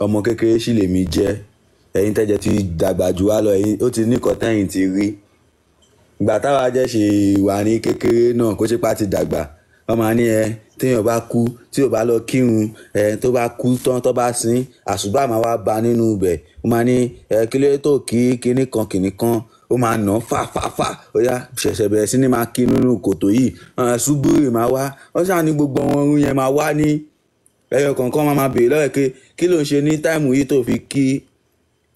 ọmọ kékeré sì lèmi jẹ́, ẹ̀yin tẹ́jẹ̀ ti dàgbà jù wá lọ, ẹ̀yin ó ti ní nǹkan tẹ́yìn ti rí. Ìgbà táwa jẹ́ ṣe wà ní kékeré náà kó ṣe pá ti dàgbà, wọ́n máa ní téèyàn bá kú tí ò bá lọ kírun tó bá kú tán tó bá sin àsùbá máa wá ba nínú ibẹ̀, wọ́n máa ní kí ló tó kí kinní kan ó máa nà fà ó yá ṣẹ̀ṣẹ̀ bẹ̀rẹ̀ sí ní máa kí nínú kòtò yìí ṣubúrì máa wá, wọ́n ṣáà ní gbogbo àwọn ohun yẹn máa wá ní ẹyọ kọ̀ọ̀kan máa béèrè lọ́wọ́ pé kí ló ń ṣe ní táìmù yìí tó fi kí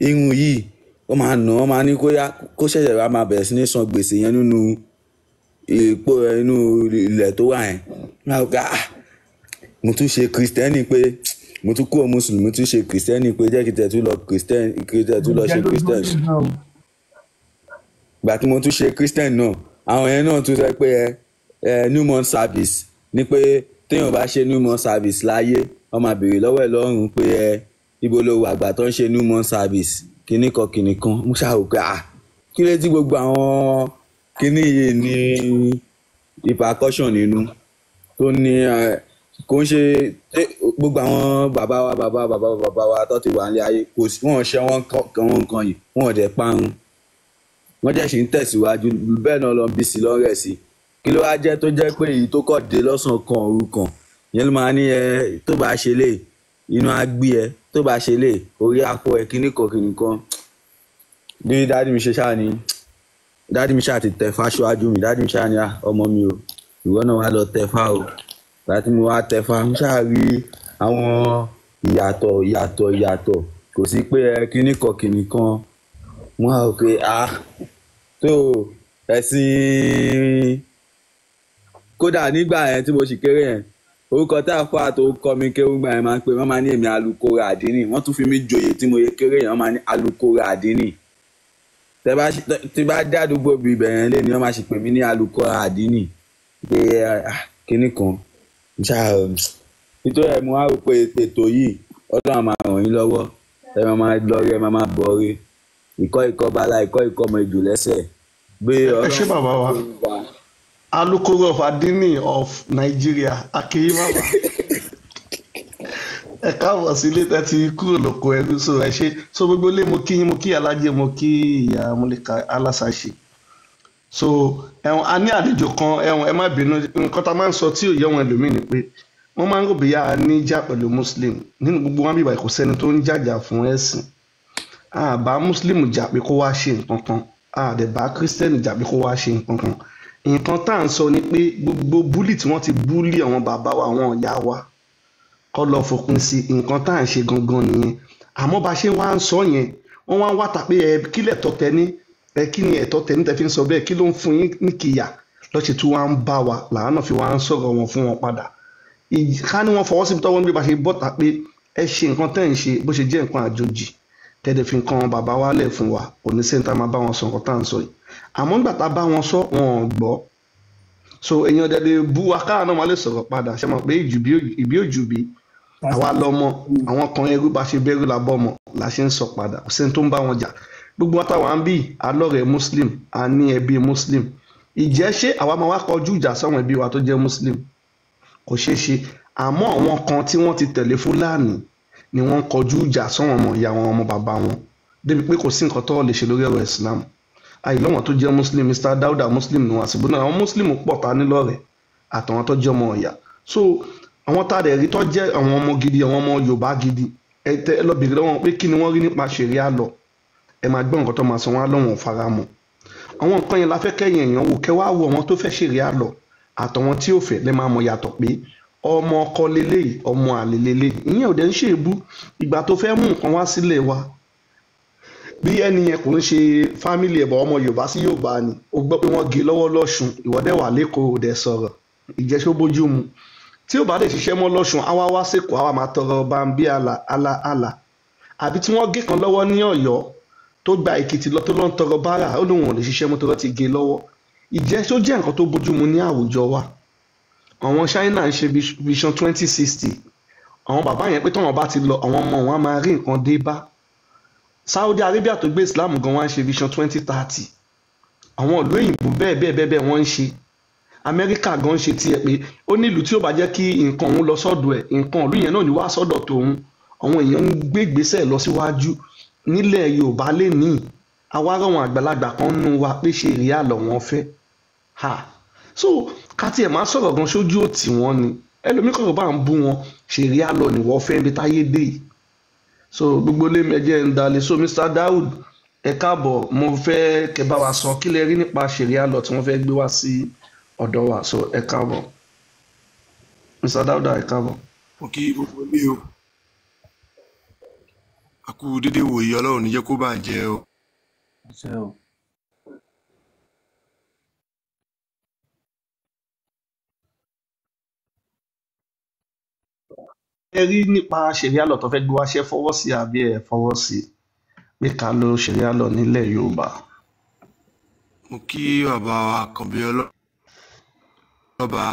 irun yìí, ó máa nà ó máa ní kó ṣẹ̀ṣẹ̀ wá máa bẹ̀rẹ̀ sí ní san gbèsè yẹn nínú inú ilẹ̀ tó wà yẹn. Mo tún ṣe kìrìsìtẹ́nì pé mo tún kúrò mùsùlùmí tún ṣe kìrìsìtẹ́nì pé jẹ́ kí tẹ̀ tún lọ ṣe kìrìsìtẹ́nì. Ìgbà tí mo tún ṣe kìrìsìtẹ́nì náà àwọn yẹn náà tún sọ pé new month service ní pé téèyàn bá ṣe new month service láyé wọ́n máa béèrè lọ́wọ́ ẹ̀ lọ́rùn pé ibo ló wà àgbà tó ń ṣe new month service kinní kan mo ṣàrò pé kí ló tí gbogbo àwọn kinní yìí ní repercussion nínú tó ní kò ń ṣe gbogbo àwọn bàbá wa tó ti wà ní ayé kò sí wọ́n ṣe wọ́n kan yìí wọ́n dẹ̀ parun wọ́n jẹ́ ṣì ń tẹ̀síwájú bẹ́ẹ̀ náà lọ bí sí lọ́rẹ̀ sí kí ló wá jẹ́ tó jẹ́ pé èyí tó kọ̀ dé lọ́sàn-án kan òru kan yẹn ló máa ní tó bá ṣe lè inú á gbé tó bá ṣe lè orí àpò kinní kan bí dáàdì mi ṣe ṣáà ní dáàdì mi ṣáà ti tẹ̀fá ṣáájú mi dáàdì mi ṣáà ní ọmọ mi o ìwọ náà wá lọ tẹ̀fá o láti mo wá tẹ̀fá mo ṣáà rí àwọn ìyàtọ̀ kò sí pé kinní kan mo á rò pé tó ẹ̀sìn kódà nígbà yẹn tí mo sì kéré yẹn orúkọ tá a fà tó kọ́ mi kéwú gbà yẹn máa ń pè wọ́n máa ní èmi alukóra àdínì wọ́n tún fi mí joyè tí mo yẹ kéré yẹn wọ́n máa ní alukóra àdínì tí bá dé àdúgbò bíi ibẹ̀ yẹn lé ni wọ́n máa sì pè mí ní alukóra àdínì pé kinní kan nítorí mo wá rò pé ètò yìí ọdún àwọn máa ràn yín lọ́wọ́ ẹ máa lọ rí ẹ máa bọ̀ rí ìkọ́ bala ìkọ́ ọmọ ìjò lẹ́sẹ̀ gbé ẹ ṣé bàbá wa alukoro of adini of Nigeria akeyimaba ẹ káàbọ̀ sí ilé tẹ́tí kúrò lóko ẹrú so ẹ ṣe so gbogbo ilé mo kí alájẹ mo kí ìyá Múlíkà alásàṣe so a ní àlejò kan ẹ má bínú nǹkan tá a máa ń sọ tí ò yẹ wọn ẹlòmíì ni pé wọ́n máa ń rò bíyà níjà pẹ̀lú muslim nínú gbogbo wọn bíbá kò sẹ́ni tó ń jàjà fún ẹ̀sìn àbá muslim jà pé kó wá ṣe nǹkan kan àdẹ̀bá kírísítẹ́nì jà pé kó wá ṣe nǹkan kan nǹkan tá à ń sọ ni pé gbogbo búlì tí wọ́n ti búlì àwọn bàbá wa àwọn ọ̀yá wa kọ́ lọ fòpin sí nǹkan tá à ń ṣe gangan nìyẹn àmọ́ bá ṣe wá ń sọ yẹn wọ́n wá ń wá tàpé kílẹ̀ tọ́tẹ ní kí ni ẹ̀tọ́ tẹ̀ ní tẹ̀ fi ń sọ bẹ́ẹ̀ kí ló ń fún yín ní kìyà lọ́sẹ̀ tí wọ́n á ń bá wa làwọn náà fi wá ń sọ̀rọ̀ wọn fún wọn padà ká ní wọ́n fọwọ́ síbi tọ́wọ́ níbi bá ṣe bọ́ta pé ẹ ṣe nǹkan tẹ́ ń ṣe bó ṣe jẹ́ nǹkan àjòjì tẹ́lẹ̀ fi nǹkan bàbá wa lẹ̀ fún wa òní sẹ́ńtà máa bá wọn sọ nǹkan tá à ń sọ yìí àmọ́ nígbà tá a bá wọn sọ wọn ò gbọ́ so èèyàn dẹ̀dẹ̀ bú wa káà náà máa lè sọ̀rọ̀ padà ṣe mọ̀ pé ìbí òjù bí àwa lọ́mọ àwọn kan ẹrú bá ṣe bẹ́rù labọ́mọ la ṣe ń sọ padà kò sẹ́ni tó ń bá wọn jà gbogbo wa táwa ń bí alọ́rẹ̀ muslim a ní ẹbí muslim ìjẹ́ ṣé àwa máa wá kọjú ìjà sáwọn ẹbí wa tó jẹ́ muslim kò ṣeé ṣe àmọ́ àwọn kan tí wọ́n ti tẹ̀lé fúlàní ni wọ́n kọjú ìjà sáwọn ọmọ ìyá wọn ọmọ bàbá wọn débi pé kò sí nǹkan tó lè ṣe lórí ọ̀rọ̀ islam àìlọ́wọ̀n tó jẹ́ muslim mr dauda muslim ni wọ́n àsìbò náà àwọn muslim pọ̀ ta nílọ́rẹ̀ àtàwọn tó jẹ́ ọmọ ọ̀yà so àwọn tá a dẹ̀ rí tó jẹ́ àwọn ọmọ gidi àwọn ọmọ yorùbá gidi ẹ lọ bèrè lọ́wọ́ pé kí ni wọ́n rí nípa ṣẹ̀ríà lọ ẹ máa gbọ́ nǹkan tó máa sọ wọn lọ́wọ́n fara mọ́ àwọn nǹkan yẹn la fẹ́ kẹ́yìn èèyàn wò kẹ́ wá wo àwọn tó fẹ́ ṣẹ̀ríà lọ àtàwọn tí ò fẹ́ lẹ́ máa mọ̀ yàtọ̀ pé ọmọ ọkọ lélẹ́yìí ọmọ àlè lélẹ́yìí ìyẹn ò dẹ̀ ń ṣe èbú ìgbà tó fẹ́ mú nǹkan wá sílẹ̀ wa bí ẹni yẹn kò ń ṣe fámìlì ẹ̀bọ̀ ọmọ yorùbá sí yorùbá ni ó gbọ́ pé wọ́n gé lọ́wọ́ lọ́ṣùn ìwọ́dẹ̀ wà lẹ́kọ̀ọ́ ò dẹ̀ sọ̀rọ̀ ìjẹ́só bójú mu tí ò bá dẹ̀ ṣiṣẹ́ mọ́ lọ́ṣùn àwa wá sẹ́kọ̀ọ́ àwa máa tọrọ ọba ń bí àlà àbí tí wọ́n gé kan lọ́wọ́ ní ọ̀yọ́ tó gba èkìtì lọ tó lọ́ ń tọrọ báárà ó lóun ò lè ṣiṣẹ́ mọ́ tọrọ ti gé lọ́wọ́ ìjẹ́só jẹ́ nǹkan tó bójú mu ní àwùjọ wa àwọn China ń ṣe vision 2060 àwọn bàbá yẹn pé tọ́wọ́n bá ti lọ àwọn ọmọ wọn máa rí nǹkan dé bá Saudi Arabia tó gbé Islam gan wá ń ṣe vision 2030 àwọn ìlú òyìnbó bẹ́ẹ̀ wọ́n ń ṣe Amẹ́ríkà gan ń ṣe tiẹ̀ pé ó ní ìlú tí ó bá jẹ́ kí nǹkan òun lọ sọ́dọ̀ ẹ̀ nǹkan ìlú yẹn náà ní wá sọ́dọ̀ tòun àwọn èèyàn ń gbé ìgbésẹ̀ lọ síwájú nílẹ̀ Yorùbá lénìí àwa ráwọn àgbàlagbà kan nínú wa pé ṣẹ̀ríà lọ wọ́n fẹ́ so ká tiẹ̀ máa sọ̀rọ̀ gan sójú òtí wọn ni ẹlòmíì kọ̀ọ̀kan bá ń bú wọn ṣẹ̀ríà lọ ni wọ́n fẹ́ ibi táyé dé yìí so gbogbo lé mẹjẹ ń dalẹ̀ so Mr. Daoud ẹ káàbọ̀ mo fẹ́ kẹ́ bá wa sọ kí lẹ rí nípa ṣẹ̀ríà lọ tí wọ́n fẹ́ gbé wá sí ọ̀dọ̀ wa so ẹ káàbọ̀ Mr. Daoud ẹ káàbọ̀. mo kí gbogbo ilé o a kú dédé wòye Ọlọ́run níjẹ́ kó bàjẹ́ o. ẹ rí nípa ṣẹ̀ríà lọ tó fẹ́ gbé wá ṣe fọwọ́ sí àbí ẹ fọwọ́ sí pé ká lo ṣẹ̀ríà lọ nílẹ̀ Yorùbá. mo kí bàbá Àkànbí ọlọ́ba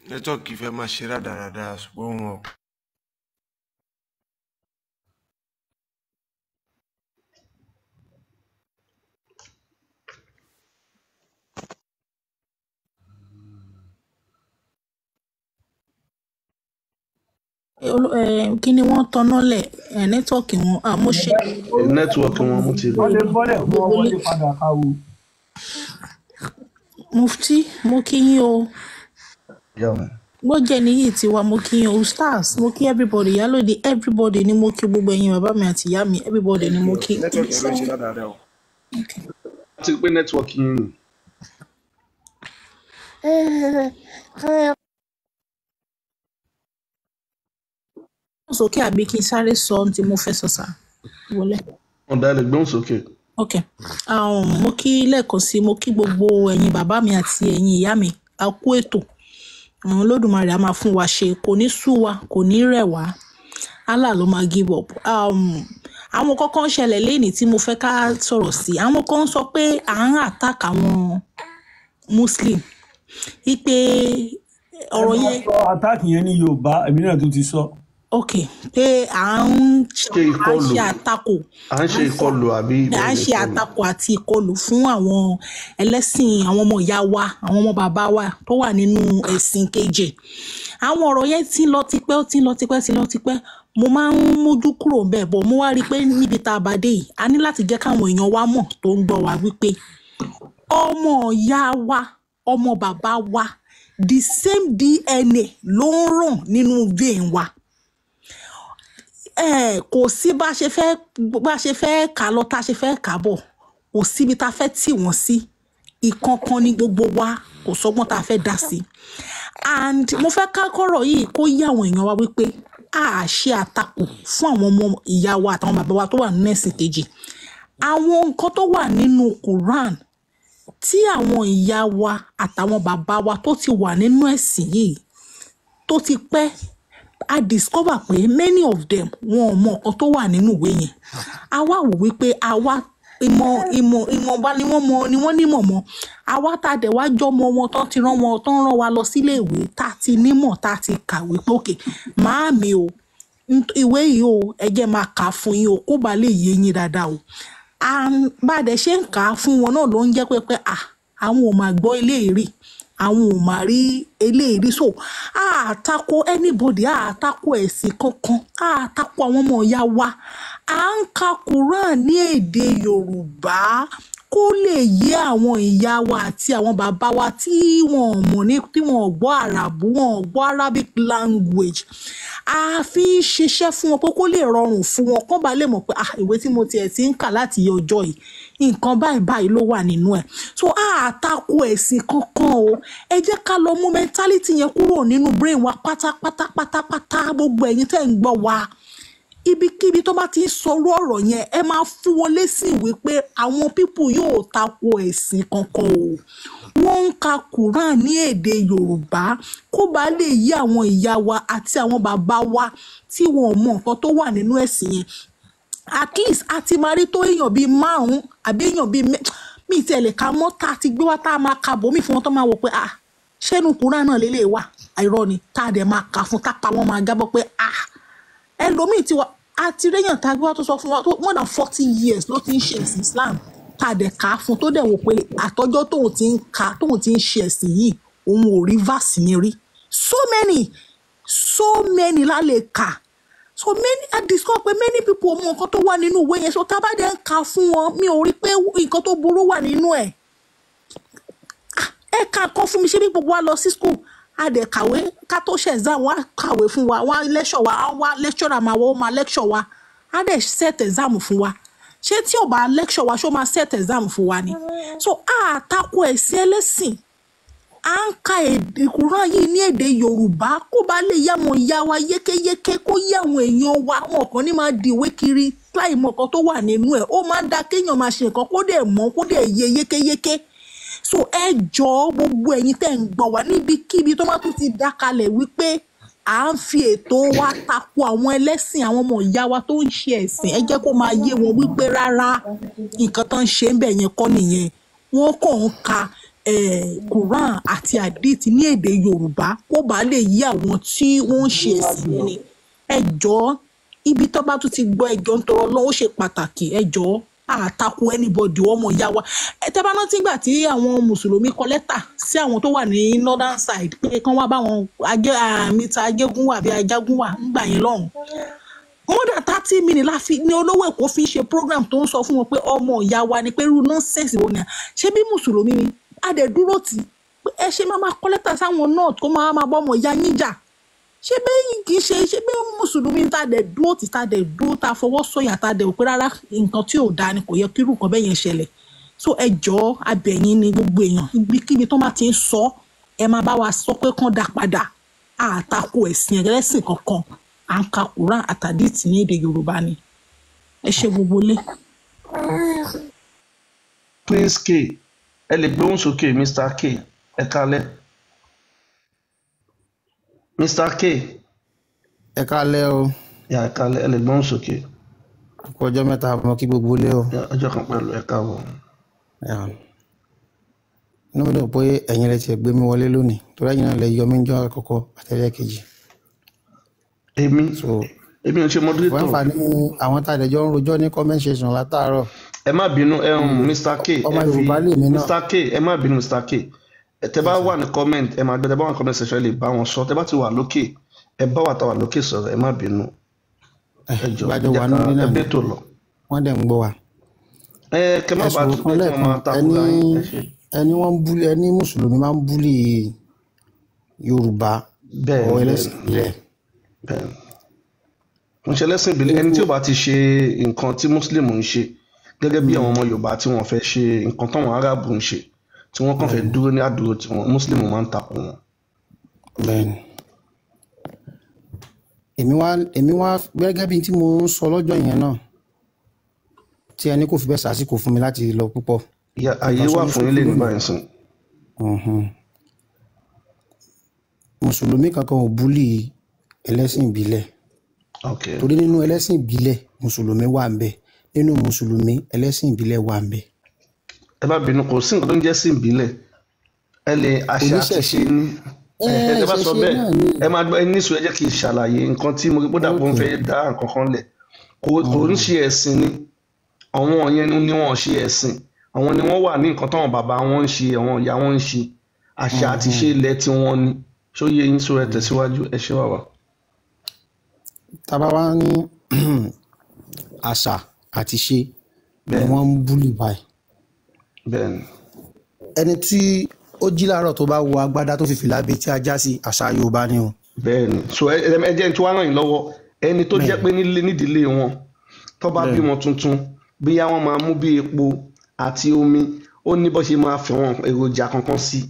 nẹ́tọ́ọ̀kì fẹ́ máa ṣe rádaràda ṣùgbọ́n wọn. kí ni wọ́n tanná lẹ̀ nẹ́tọ́ọ̀kì wọn mo ṣe. nẹ́tíwọ́ọ̀kì wọn mo ti rí. wọ́n lè bọ́lẹ̀ fún wọn wọlé padà káwo. Mufti mo kí yín o gbọ́jẹ́ níyì tiwa mo kí yín o stars mo kí everybody Ìyálóde everybody ni mo kí gbogbo ẹ̀yin bàbá mi àti ìyá mi everybody ni mo kí. nẹ́tọ́ọ̀kì ló ń ṣe rádaràda o. ti pé nẹ́tíwọ́ọ̀kì yín ni. sókè àbí kí n sáré sọ ohun tí mo fẹ́ sọ sá wọlé. ọ̀dà ilẹ̀ gbóhùn sókè. ok mo kí lẹ́ẹ̀kan sí mo kí gbogbo ẹ̀yin bàbá mi àti ẹ̀yin ìyá mi a kú ètò àwọn Olódùmarè a máa fún wa ṣe kò ní sú wa kò ní rẹ̀ wá Allah ló máa give up. àwọn kọ́kọ́ ń ṣẹlẹ̀ lẹ́nìí tí mo fẹ́ ká sọ̀rọ̀ sí àwọn kan ń sọ pé à ń attack àwọn Muslim wípé ọ̀rọ̀ yẹn. sọ àtàkì yẹn ní Yorùbá èmi náà tó ti sọ. ok pé à ń ṣe àtakò à ń ṣe ìkọlù àbí à ń ṣe àtakò àti ìkọlù fún àwọn ẹlẹ́sìn àwọn ọmọ ìyá wa àwọn ọmọ bàbá wa tó wà nínú ẹ̀sìn kejì àwọn ọ̀rọ̀ yẹn ti lọ tipẹ́ ó ti lọ tipẹ́ mo máa ń mójú kúrò bẹ́ẹ̀ bọ̀ mo wá rí i pé níbi tá a bá dé yìí a ní láti jẹ́ káwọn èèyàn wa mọ̀ tó ń gbọ́ wa wípé ọmọ ìyá wa ọmọ bàbá wa the same DNA ló ń ràn nínú vein wa kò sí bá ṣe fẹ́ kà lọ tá a ṣe fẹ́ kà bọ̀ kò síbi tá a fẹ́ tì wọ́n sí ìkankan ní gbogbo wa kò sọ́gbọ́n tá a fẹ́ dá sí and mo fẹ́ ká kọ́rọ̀ yìí kó yé àwọn èèyàn wa wípé a ṣe àtakò fún àwọn ọmọ ìyá wa àtàwọn bàbá wa tó wà nínú ẹ̀sìn kejì àwọn nǹkan tó wà nínú Quran tí àwọn ìyá wa àtàwọn bàbá wa tó ti wà nínú ẹ̀sìn yìí tó ti pẹ́ I discover pé many of them wọn ò mọ nǹkan tó wà nínú ìwé yẹn a wá wò wípé àwa ìmọ̀ba ni wọ́n nímọ̀ mọ́ àwa tá a dẹ̀ wá jọmọ wọn tó ń rán wa lọ sílé ìwé tá a ti nímọ̀ tá a ti kàwé pé òkè màámi o ìwé yìí o ẹ jẹ́ máa kà á fún yín o kó ba lè yé yín dáadáa o bá a dẹ̀ ṣe ń kà á fún wọn náà ló ń jẹ́ pé àwọn ò máa gbọ́ eléyìí àwọn ò máa rí eléyìí so àtakò anybody àtakò ẹ̀sìn kankan àtakò àwọn ọmọ ìyá wa à ń ka Quran ní èdè Yorùbá kó lè yé àwọn ìyá wa àti àwọn bàbá wa tí wọ́n mọ̀ ní tí wọ́n gbọ́ àràbù wọ́n gbọ́ Arabic language a fi ṣiṣẹ́ fún wọn pé kó lè rọrùn fún wọn kó bá lè mọ̀ pé ìwé tí mo tiẹ̀ ti ń kà láti ọjọ́ yìí nǹkan báyìí ló wà nínú ẹ̀ so àtakò ẹ̀sìn kankan o ẹ jẹ́ ká lọ mú mentality yẹn kúrò nínú brain wa pátápátá gbogbo ẹ̀yin tẹ́ ń gbọ́ wa ibikíbi tó bá ti ń sọ̀rọ̀ ọ̀rọ̀ yẹn ẹ máa fún wọn lésì wípé àwọn people yóò tako ẹ̀sìn kankan o wọ́n ń ka Quran ní èdè Yorùbá kó bá lè yí àwọn ìyá wa àti àwọn bàbá wa tí wọn ò mọ nǹkan tó wà nínú ẹ̀sìn yẹn at least a ti máa rí tó èèyàn bíi 5 àbí èèyàn bíi mi ti ẹ̀lẹ̀ ka mọ́ tá a ti gbé wá tá a máa ka bòmí fún wọn tó máa wò pé ṣẹ́nu Quran náà lélẹ̀ wà àìrọ́ ni tá a dẹ̀ máa kà fún tápá wọn máa gábọ́ pé ẹlòmíì tí wà àti réyàn tá a gbé wá tó sọ fún wa tó more than 40 years ló ti ń ṣe ẹ̀sìn Islam tá a dẹ̀ kà á fún tó dẹ̀ wò pé àtọ́jọ́ tóun ti ń ṣe ẹ̀sìn yìí òun ò rí verse yẹn rí so many so many la lè kà so many I discover pé many people mọ nǹkan tó wà nínú ìwé yẹn so tá bá dé ń kà fún wọn mi ò rí pé nǹkan tó burú wà nínú ẹ̀ ẹ kà kọ́ fún mi ṣé bí gbogbo wa lọ sí school a dẹ̀ kàwé ká tó ṣe exam wa kàwé fún wa wá lecture wa lecturer máa wọ́n máa lecture wa a dẹ̀ set exam fún wa ṣé tí ò bá lecture wa ṣó máa set exam fún wa ni so a tako ẹ̀sìn ẹlẹ́sìn à ń ka Kùránì yìí ní èdè Yorùbá kó bá lè yá wọn ìyá wa yékéyéké kó yá àwọn èèyàn wa wọn kàn ní máa dìwé kiri láì mọ nǹkan tó wà nínú ẹ̀ ó máa ń da kéèyàn máa ṣe nǹkan kó dẹ̀ mọ̀ kó dẹ̀ yé yékéyéké so ẹ jọ̀ọ́ gbogbo ẹ̀yin tẹ́ ń gbọ́ wá níbikíbi tó má tún ti dákalẹ̀ wípé à ń fi ètò wa tako àwọn ẹlẹ́sìn àwọn ọmọ ìyá wa tó ń ṣe ẹ̀sìn ẹ jẹ́ kó máa yé wọn wípé rárá nǹkan tó ń ṣe ń bẹ̀ yẹn kọ́ nìyẹn wọ́n kàn ń ka Quran àti hadith ní èdè Yorùbá kó bá lè yí àwọn tí wọ́n ń ṣe ẹ̀sìn ni ẹ jọ̀ọ́ ibi tó bá tún ti gbọ́ ẹ jọ̀ọ́ nítorí Ọlọ́run ó ṣe pàtàkì ẹ jọ̀ọ́ àtakò anybody ọmọ ìyá wa tẹ́ bá rántí gbà tí àwọn mùsùlùmí kọ lẹ́tà sí àwọn tó wà ní northern side pé kán wá bá wọn Mr. Ajégúnwà àbí Ajágúnwà ńgbà yẹn lọ́hùn more than 30 minutes la fi ní olówó Èkó fi ṣe program tó ń sọ fún wọn pé ọmọ ìyá wa ni pé irú nonsense wo ni ṣé bí mùsùlùmí ni a dẹ̀ dúró tì pé ẹ ṣe máa kọ lẹ́tà sáwọn north kó máa bọ́ ọmọ ìyá yín jà ṣé bẹ́ẹ̀ kì í ṣe bẹ́ẹ̀ mùsùlùmí tá a dẹ̀ dúró tí tá a dẹ̀ dúró tá a fọwọ́ sọ̀yà tá a dẹ̀ pé rárá nǹkan tí ò dáa ni kò yẹ kí irú nǹkan bẹ́ẹ̀ yẹn ṣẹlẹ̀ so ẹ jọ̀ọ́ abẹ̀yìn ni gbogbo èèyàn ibikíbi tó máa ti ń sọ ẹ máa bá wa sọ pé kán dá padà àtakò ẹ̀sìn ẹlẹ́sìn kankan à ń ka Quran àtàdìtì ní èdè Yorùbá ni ẹ ṣe gbogbo lé. Prince K ẹ lè gbóhùn sókè Mr. K ẹ kálẹ́. Mr. K. Ẹ kálẹ́ o. Ẹ kálẹ́ ẹ lè gbọ́n sókè. Ọkọ̀ ọjọ́ mẹ́ta mọ́ kí gbogbo lé o. Ọjọ́ kan pẹ̀lú ẹ káàbọ̀. Inú mi dùn pé ẹ̀yin lẹ ti gbé mi wọlé lónìí torí ẹ̀yin náà lè yọ mí jọ́ àkọ́kọ́ àtẹ̀lẹ́ kejì. Èmi ò ṣe moderator. Wọ́n fà ní àwọn tàdéjọ́ ń rojọ́ ní comment section látàárọ̀. Ẹ má bínú Mr. K. Ọmọ Yorùbá lè mí náà. Mr. K ẹ má bínú Mr. K. Tẹ́ bá wà ní comment ẹ máa gbé tẹ́ bá wà ní comment section lè bá wọn sọ tẹ́ bá ti wà lókè ẹ bá wà tá wà lókè sọ̀rọ̀ ẹ má bínú ẹ jọ ẹ bẹ tó lọ. Wọ́n dẹ̀ ń gbọ́ wa. Kẹ má bàa tún pé ọmọ àtàkùn láyé ẹ ṣe. Ẹni wọ́n ń búlì ẹni mùsùlùmí máa ń búlì Yorùbá ọ̀ ẹlẹ́sìn ìbílẹ̀. Mo ṣe ẹlẹ́sìn ìbílẹ̀ ẹni tí ó bá ti ṣe nǹkan tí Muslim ń ṣe gẹ́gẹ́ bí àwọn ọmọ Yorùbá tí wọ́n fẹ́ ṣe nǹkan táwọn Arab ń ṣe tí wọ́n kàn fẹ́ dúró ní àdúró tí wọ́n Muslim máa ń takò wọn. Bẹ́ẹ̀ni èmi wá gẹ́gẹ́ bí tí mo ń sọ lọ́jọ́ yẹn náà tí ẹni kò fi bẹ́ẹ̀ sàásìkò fún mi láti lọ púpọ̀. Àyè wà fún ilé nígbà yẹn sìn. Mùsùlùmí kankan ò búlì ẹlẹ́sìn ìbílẹ̀ torí nínú ẹlẹ́sìn ìbílẹ̀ Mùsùlùmí wà ń bẹ nínú Mùsùlùmí ẹlẹ́sìn ìbílẹ̀ wà ń bẹ. Ẹ bá bínú kò sí nǹkan tó ń jẹ́ sí ìbílẹ̀ ẹ lè àṣà àṣìṣe ní ẹ bá sọ bẹ́ẹ̀ ẹ máa gbọ́ ẹni sùn ẹ jẹ́ kí n ṣàlàyé nǹkan tí mo rí pé dàpọ̀ ń fẹ́ dá nǹkan kan lẹ̀ kò ń ṣe ẹ̀sìn ni àwọn yẹn ni wọ́n ṣe ẹ̀sìn àwọn ni wọ́n wà ní nǹkan táwọn bàbá wọn ń ṣe àwọn ìyá wọn ń ṣe àṣà àti ṣe ilẹ̀ tí wọ́n ní ṣó yẹ yín sọ ẹ tẹ̀síwájú ẹ ṣe wà wá. Tábà wá ní àṣà àti ṣe ni wọ́n ń búlì báyìí. Bẹ́ẹ̀ni. Ẹni tí ó jí láàárọ̀ tó bá wọ agbádá tó fi fìlà bíi tí a já sí àṣà Yorùbá ni o. Bẹ́ẹ̀ni so ẹ jẹ́ tí wọ́n ràn yín lọ́wọ́ ẹni tó jẹ́ pé nídìílé wọn tó bá bímọ tuntun bíyá wọ́n máa mú bí epo àti omi ó ní bó ṣe máa fi wọn èròjà kankan sí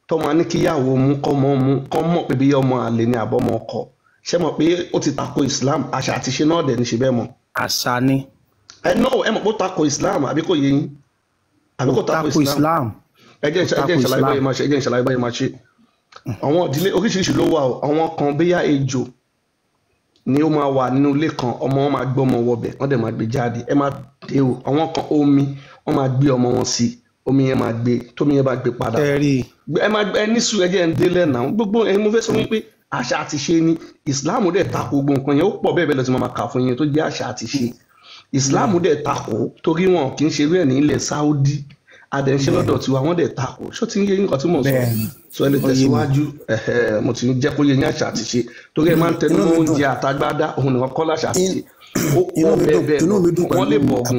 tó máa ní kíyàwó mú kọ́ mọ̀ pé bí ọmọ àlè ni àbọ̀mọ ọkọ ṣé mọ̀ pé ó ti tako Islam àṣà àti ṣe náà dẹ̀ ní ṣe bẹ́ẹ̀ mọ̀. Àṣà ni. Ẹ mọ̀ pé ó tako Islam àbí kò yé yín àbí kò tako Islam. Ẹ jẹ́ ìṣàlàyé báyìí máa ṣe àwọn ìdílé oríṣiríṣi ló wà o àwọn kan bíyà ejò ni ó máa wà nínú ilé kan ọmọ wọn máa gbé ọmọ wọbẹ̀ wọ́n dẹ̀ máa gbé jáde ẹ máa dé o àwọn kan omi wọ́n máa gbé ọmọ wọn sí omi yẹn máa gbé tómi yẹn bá gbé padà ẹ máa ẹ ní sùúrù ẹ jẹ́ ń délẹ̀ náà gbogbo ẹ mo fẹ́ sọ wípé àṣà àti ṣe ni Islam dẹ̀ tako gbogbo nǹkan yẹn ó pọ̀ bẹ́ẹ̀ bẹ́ẹ̀ lọ sí máa kà fún yẹn tó jẹ́ àṣà àti ṣe Islam dẹ̀ tako torí wọn kì í ṣe irú ẹ̀ ní ilẹ̀ Saudi adẹ̀ṣẹ́ lọ́dọ̀ tiwa wọ́n dẹ̀ takò ṣó ti ń yé nǹkan tí mò ń sọ so ẹni tẹ̀síwájú mo ti ń jẹ́ kó yé ní àṣà àti ṣe torí ẹ máa ń tẹnu mọ́ oúnjẹ àtagbádá òun nìkan kọ́ láṣà àti ṣe wọ́n lè bọ̀ ọ̀gùn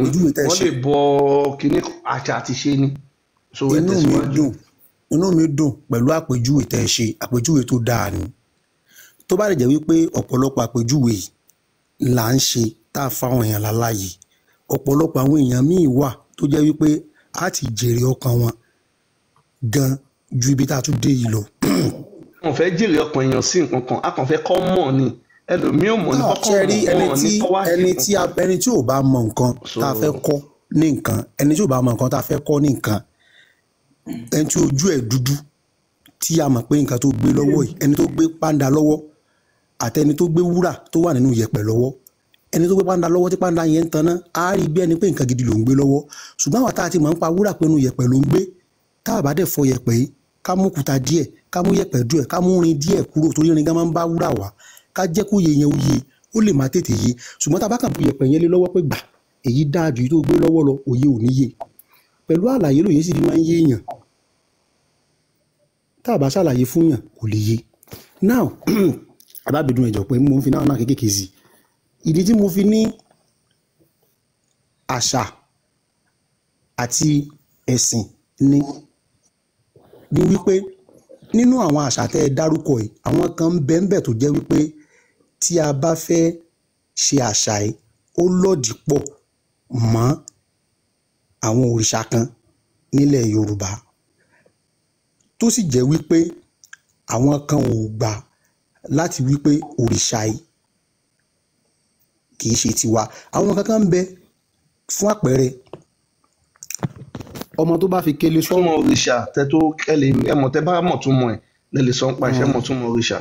wọ́n lè bọ̀ kíní àṣà àti ṣe ni so ẹ tẹ̀síwájú. inú mi dùn pẹ̀lú àpèjúwe tẹ́ ẹ ṣe àpèjúwe tó dáa ni tó bá lè jẹ́ wípé ọ̀pọ̀lọpọ̀ àpèjúwe là ń ṣe tá a fáwọn èèyàn láláyè ọ̀pọ̀lọpọ̀ àwọn èèyàn míì wà tó jẹ́ wípé a ti jèrè ọkàn wọn gan ju ibi tá a tún dé yìí lọ. wọn fẹ́ jèrè ọkàn èèyàn sí nǹkan kan a kàn fẹ́ kọ́ mọ̀ ni ẹlòmíì ò mọ̀ ní kọ́kọ́ mọ̀ ní kọ́wá ẹni tí ò bá mọ nǹkan tá a fẹ́ kọ́ ní nǹkan ẹni tí ò bá mọ nǹkan tá a fẹ́ kọ́ ní nǹkan ẹni tí ojú ẹ̀ dúdú tí a mọ̀ pé nǹkan tó gbé lọ́wọ́ yìí ẹni tó gbé pàǹdà lọ́wọ́ àtẹni tó gbé wúrà tó wà nínú yẹ̀pẹ̀ lọ́wọ́ ẹni tó gbé pàǹdà lọ́wọ́ tí pàǹdà yẹn ń tanná á rí bí ẹni pé nǹkan gidi ló ń gbé lọ́wọ́ ṣùgbọ́n àwọn tá a ti mọ̀ ń pa wúrà pé inú yẹ̀pẹ̀ ló ń gbé tá a bá dẹ̀ fọ yẹ̀pẹ̀ yìí ká mú kùtà díẹ̀ ká mú yẹ̀pẹ̀ díẹ̀ ká mú rin díẹ̀ kúrò torí rin gan máa ń bá wúrà wá ká jẹ́ kó yẹ yẹn ó yẹ ó lè má tètè yé ṣùgbọ́n tá a bá kàn bu yẹ̀pẹ̀ yẹn lé lọ́wọ́ pé gbà èyí dáa ju tó gbé lọ́wọ́ lọ òye ò ní yé pẹ̀lú àlàyé lòye sì fi máa ń yé èèyàn tá a bá ṣàlàyé fún yàn kò lè yé now alábìdún ẹ̀jọ̀ pé mo ń fi náà kéékèèké sí ìdí tí mo fi ní àṣà àti ẹ̀sìn ní wípé nínú àwọn àṣà tẹ́ ẹ dárúkọ yìí àwọn kan ń bẹ ńbẹ̀ tó jẹ́ wípé tí a bá fẹ́ ṣe àṣà yìí ó lòdì pọ̀ mọ́ àwọn òrìṣà kan nílẹ̀ Yorùbá tó sì jẹ́ wípé àwọn kan ò gbà láti wípé òrìṣà yìí kì í ṣe tiwa àwọn kankan ń bẹ fún àpẹẹrẹ ọmọ tó bá fi kélé sọmọ òrìṣà tẹ tó kẹlẹ ẹmọ tẹ bá mọ̀ tún mọ̀ ẹ lẹlẹ sọ ń pa iṣẹ́ mọ̀ tún mọ̀ òrìṣà.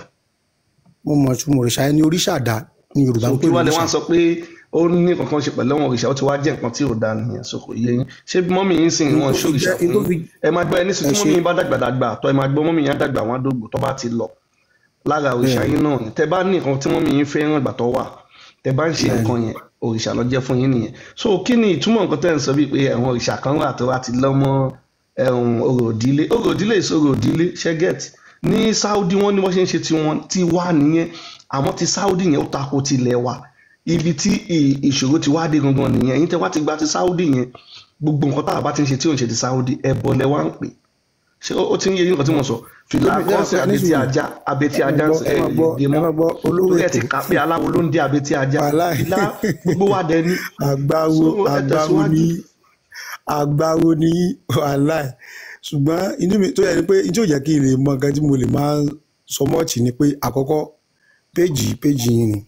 mo mọ̀ tún mọ̀ òrìṣà ẹni òrìṣà dá ní Yorùbá ń pè òrìṣà. òkè wá sọ pé ó ní kankan ṣe pẹ̀lú àwọn òrìṣà ó ti wá jẹ́ nǹkan tí ò dáa nìyẹn so kò yé yín ṣé mọ́mì yín sìn wọn ṣó òrìṣà fún ẹ máa gbọ́ ẹni sìn tí mọ́mì yín bá dàgbà tọ́ ẹ máa gbọ́ mọ́mì yín dàgbà wọn àdógbò tó bá ti lọ lára òrìṣà yín náà tẹ bá ní nǹkan tí mọ́mì yín fẹ́ràn ìgbà tó wà tẹ bá ń ṣe nǹkan yẹn òrìṣà ló jẹ́ fún yín nìyẹn so kí ni ìtumọ̀ nǹkan tẹ́ ń sọ bíi pé àwọn òrìṣà kan wà tó wá ti lọ́mọ orò òdílé ìṣòro òdílé ṣẹ́gẹ̀t ní Saudi wọ́n ní wọ́n ṣe ń ṣe tí wá nìyẹn àmọ́ ti Saudi yẹn ó tako ti ilẹ̀ wa ibi tí ìṣòro ti wá dé gangan nìyẹn yín tẹ́ wá ti gba ti Saudi yẹn gbogbo nǹkan tá a bá ti ń ṣe tí ò ń ṣe ti Saudi ẹbọ lẹ wá ń pè ṣé ó ti ń yé yín nǹkan tí mo sọ fìlà kọ́sẹ̀ abetí ajá ń sẹ́ ìdè mọ́ torí ẹ̀ ti kà pé aláwo ló ń dé abetí ajá fìlà gbogbo wa dẹ ní. àgbáwo ní wàhálà ṣùgbọ́n inú mi tó yẹ ni pé inú ò jẹ́ kí n lè mọ nǹkan tí mo lè máa sọ mọ́ọ̀tì ni pé àkọ́kọ́ péjì yín ni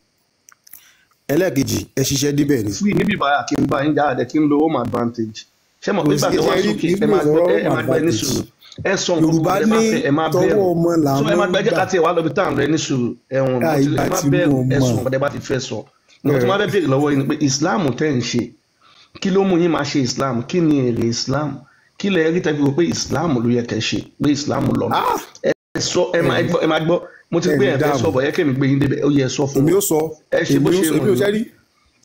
ẹlẹ́ẹ̀kejì ẹ ṣiṣẹ́ débẹ̀ ni. fún níbi ìbára kí n bá yín dáadẹ kí n lo home advantage ṣé mo pé gbàgbé wá sókè ẹ máa gbọ́ ẹ ní sùúrù ẹ sọ nǹkan ẹ máa fẹ́ ẹ máa bẹ̀rù so ẹ máa gbẹ́jẹ́ ká tiẹ̀ wá lọ bí táwọn rẹ ní sùúrù ẹ̀wọ̀n ẹ máa bẹ̀rù ẹ sọ nǹkan tẹ́ bá ti fẹ́ sọ nǹkan tí wọ́n bá bẹ̀rẹ̀ lọ́wọ́ yín ni pé Islam tẹ́ ń ṣe kí ló mú yín máa ṣe Islam kí ni èrè Islam kí lẹ rí tẹ́bí wo pé Islam ló yẹ kẹ́ ṣe pé Islam lọ ẹ sọ ẹ máa gbọ́ mo ti gbé ẹ̀fẹ́ sọ bọ̀ yẹ kẹ́mi gbé yín débẹ̀ ó yẹ sọ fún mi ẹ ṣe bó ṣe wù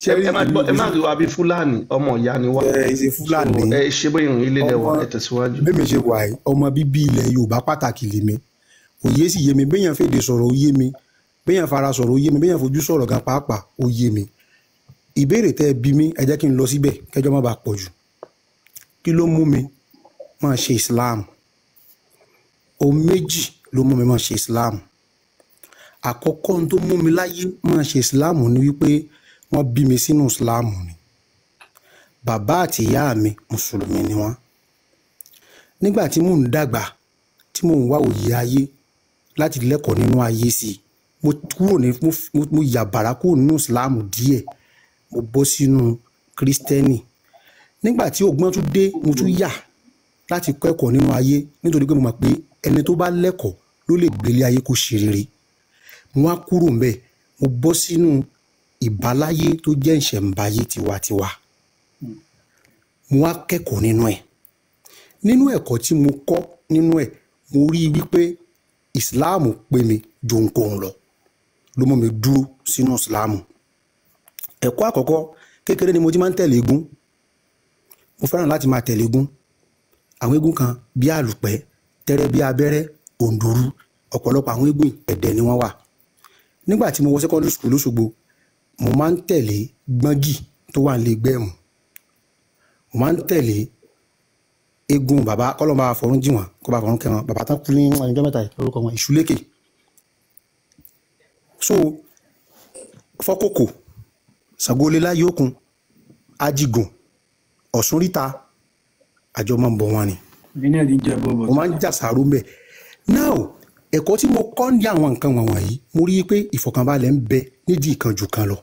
ẹ má rí wa bí Fúlàní ọmọ ìyá ni wá ẹ ṣe bó ìrìn ilé lẹ́wọ̀ ẹ tẹ̀síwájú. bẹ́ẹ̀ mi ṣe wà yìí ọmọ bíbí ilẹ̀ Yorùbá pàtàkì lè mi òye sì yé mi béèyàn fèdè sọ̀rọ̀ ó yé mi béèyàn fara sọ̀rọ̀ ó yé mi béèyàn fojú sọ̀rọ̀ gan pàápàá ó yé mi ìbéèrè tẹ́ ẹ bí mi ẹ jẹ́ kí n lọ síbẹ̀ kẹjọ́ má bàa pọ̀ jù kí ló mú mi máa ṣe Islam ohun méjì ló mú mi máa ṣe Islam àkọ́kọ́ tó mú mi láyé máa ṣe Islam ni wípé wọ́n bí mi sínú Islam ni bàbá àti ìyá mi mùsùlùmí ni wọ́n nígbà tí mò ń dàgbà tí mò ń wá òye ayé láti lẹ́kọ̀ọ́ nínú ayé sí mo yà bàrà kúrò nínú Islam díẹ̀ mo bọ́ sínú Kristẹni nígbà tí ọgbọ́n tún dé mo tún yà láti kọ́ ẹ̀kọ́ nínú ayé nítorí pé mo mọ̀ pé ẹni tó bá lẹ́kọ̀ọ́ ló lè gbélé ayé kó ṣe rere mo wá kúrò ńbẹ̀ mo bọ́ sínú ìbáláyé tó jẹ́ ìṣẹ̀ǹbáyé tiwantiwa mo wá kẹ́kọ̀ọ́ nínú ẹ̀kọ́ tí mo kọ́ nínú ẹ̀ mo rí wípé Islam pè mí ju ohunkóhun lọ ló mú mi dúró sínú Islam ẹ̀kọ́ àkọ́kọ́ kékeré ni mo ti máa ń tẹ̀lé egún mo fẹ́ràn láti máa tẹ̀lé egún àwọn eégún kan bí àlùpẹ́ tẹ́rẹ́ bí abẹ́rẹ́ òǹdòrú ọ̀pọ̀lọpọ̀ àwọn eégún ẹ̀dẹ̀ ni wọ́n wà. Nígbà tí mo wọ secondary school lóṣogbo mo máa ń tẹ̀lé gbọ́ngì tó wà nílé gbẹ́mù, mo máa ń tẹ̀lé eégún bàbá kọ́lọ́mà àfọ̀rún jì wọ́n kó bá fọ̀rún kẹwọn bàbá tán kú ní ọjọ́ mẹ́ta lórúkọ wọn Ìṣúlékè. So Fọ́kòkò Ṣàngólélá Yókùn Ajígùn Ọ̀ṣunríta àjọ máa ń bọ̀ wọn ni mo máa ń jà sàárò mbẹ. Now ẹ̀kọ́ tí mo kọ́ ní àwọn nǹkan wọ̀nyí mo rí i pé ìfọ̀kànbalẹ̀ ń bẹ nídìí ìkan jù kan lọ,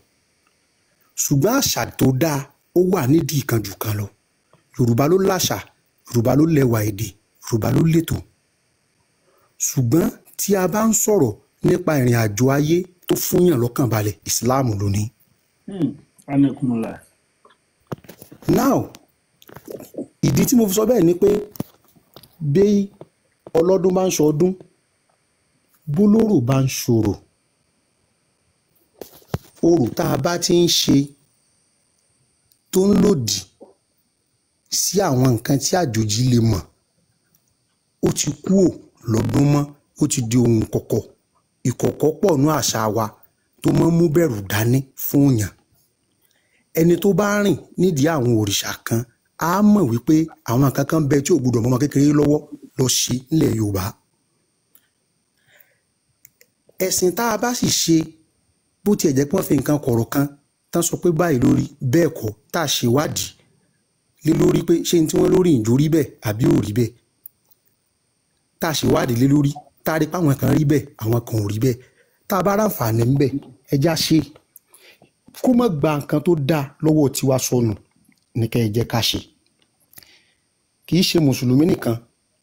ṣùgbọ́n àṣà tó dáa ó wà nídìí ìkan jù kan lọ. Yorùbá ló láṣà, Yorùbá ló lẹ́wà èdè, Yorùbá ló lẹ́tò. Ṣùgbọ́n tí a bá ń sọ̀rọ̀ nípa ìrìn àjò ayé tó fúnyàn lọ́kàn balẹ̀ ìsìláàmù ló ní. Now ìdí tí mo fi sọ bẹ́ẹ̀ ni pé bí ọlọ́dún bá ń ṣọdún bólórò bá ń ṣòro, orò tá a bá ti ń ṣe tó ń lòdì sí àwọn nǹkan tí àjòjì lè mọ̀ ó ti kúò lọ́dún mọ́, ó ti di ohun kọ̀kọ̀. Ìkọ̀kọ̀ pọ̀ nú àṣà wa tó máa ń mú bẹ̀rù dání fún yàn. Ẹni tó bá rìn nídìí àwọn òrìṣà kan á mọ̀ wípé àwọn nǹkan kan bẹ tí ò gbọdọ̀ mọ́ ọmọ kékeré lọ́wọ́ lọ ṣe nílẹ̀ Yorùbá. Ẹ̀sìn tá a bá sì ṣe bó tiẹ̀ jẹ́ pé wọ́n fi nǹkan kọ̀rọ̀ kan tán sọ pé báyìí lórí bẹ́ẹ̀ kọ́ tá a ṣèwádìí lé lórí pé ṣé ní tí wọ́n lórí ìjó rí bẹ́ẹ̀ àbí ò rí bẹ́ẹ̀, tá a ṣèwádìí lé lórí tá a rí pé àwọn kan rí bẹ́ẹ̀ àwọn kan ò rí bẹ́ẹ̀, tá a bá ráǹfààní ń bẹ̀ ẹja ṣe kó má gba nǹkan tó dáa lọ́wọ́ tiwa sọnù ní kẹ́ ẹ jẹ́ ká ṣe. Kì í ṣe mùsùlùmí nìkan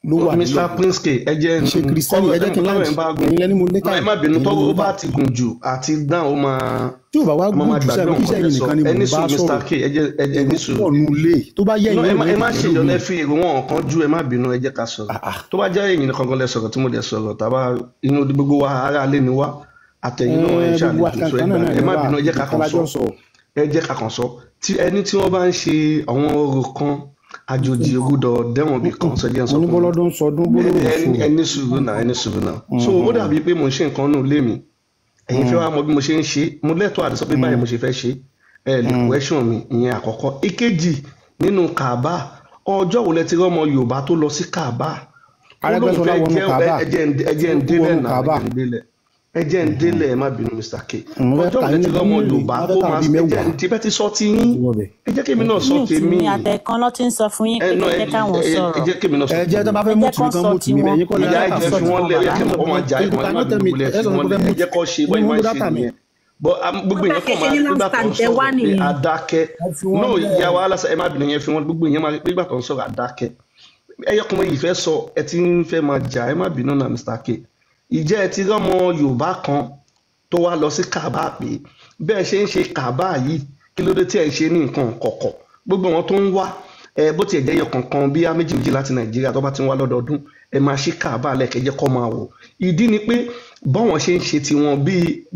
ló wà nílò Mr. Prince K ẹ jẹ́ ṣe kìrìsìtẹ́nì ẹ jẹ́ kí n láǹdì ẹ̀yin lẹ́ni mo lẹ́tà ẹ má bínú tọ́wọ́ ó bá ti gùn jù àti dáhùn ó máa tí ò bá wá gùn jù sẹ́yìn kí sẹ́yìn nìkan ni mo bá sọ̀rọ̀ Mr. K ẹ jẹ́ ní sùúrù pọ̀ nù lé tó bá yẹ ìyẹn ẹ má ṣe ìyọlẹ fi èrò wọn kan ju ẹ má bínú ẹ jẹ́ ká sọ̀rọ̀ tó bá jẹ́ ẹ̀yin nìkan kan lẹ sọ̀rọ̀ tí mo dẹ̀ sọ̀rọ̀ tàbá inú gbogbo wa ara alẹ́ ni wá àtẹ̀yìn náà ẹ ṣàlejò sọ ẹ má bínú ẹ jẹ́ ká kàn sọ tí ẹni tí wọ́n bá ń ṣe àwọn orò kan àjòjì ògùdọ̀ dẹ́wọ̀n bí kan sọ jẹ́ sọ fún mi ẹni sùúrù náà so ó dàbí pé mo ń ṣe nǹkan nù lé mi ẹ̀yin fẹ́ wá mọ bí mo ṣe ń ṣe mo lẹ́tọ̀ọ́ àti sọ pé báyìí mo ṣe fẹ́ ṣe ẹ lè question mi ìyẹn àkọ́kọ́. Ìkejì nínú Kaaba ọjọ́ wo lẹ ti rọ́mọ Yorùbá tó lọ sí Kaaba Arẹ́gbẹ́ṣọlá wọnú Kaaba ẹjẹ́ ń délẹ̀ náà ẹjẹ́ ń délẹ̀ ẹ má bínú Mr. K ọjọ́ wo lẹ ti rọ́mọ Yorùbá tó máa ẹjẹ́ ń tibẹ́ ti sọ ti yín ẹ jẹ́ kémi náà sọ tèmi ní àtẹ̀kan ló ti ń sọ fún yín pé ẹ jẹ́ káwọn sọ̀rọ̀ ẹ jẹ́ kémi náà sọ ẹ jẹ́ tó bá fẹ́ mú tìmí kan mú tìmí ẹ̀yin kọ́ ìyá ẹ̀jẹ̀ fi wọ́n lé ẹ̀jẹ̀ kọ́ máa jà ìmọ̀ ẹ̀jẹ̀ ẹ̀jẹ̀ kọ́ ṣe wọ́n máa ṣe nìyẹn gbogbo yẹn kọ́ máa gbígbà tó ń sọ̀rọ̀ pé adákẹ́ náà ìyá wa alásà ẹ má bínú yẹn fi wọ́n gbogbo yẹn máa gbígbà tó ń sọ̀rọ̀ adákẹ́ ẹyọkùnrin yìí fẹ́ sọ ẹ ti ń fẹ́ máa jà ẹ má bínú náà Mr. K ìjẹ́ ẹ ti rọ́mọ Yorùbá kan tó wá lọ sí Kaaba pé bẹ́ẹ̀ ṣe ń ṣe Kaaba yìí kí ló dé tí ẹ ń ṣe ní nǹkan kọ̀kọ̀ gbogbo wọn tó ń wá bó tiẹ̀ jẹ́ ẹyọ kankan bí méjì méjì láti Nàìjíríà tó bá ti ń wá lọ́dọọdún ẹ máa ṣí Kaaba lẹ́ẹ̀kẹ́jẹ́ kọ́ máa wò ìdí ni pé báwọn ṣe ń ṣe tiwọn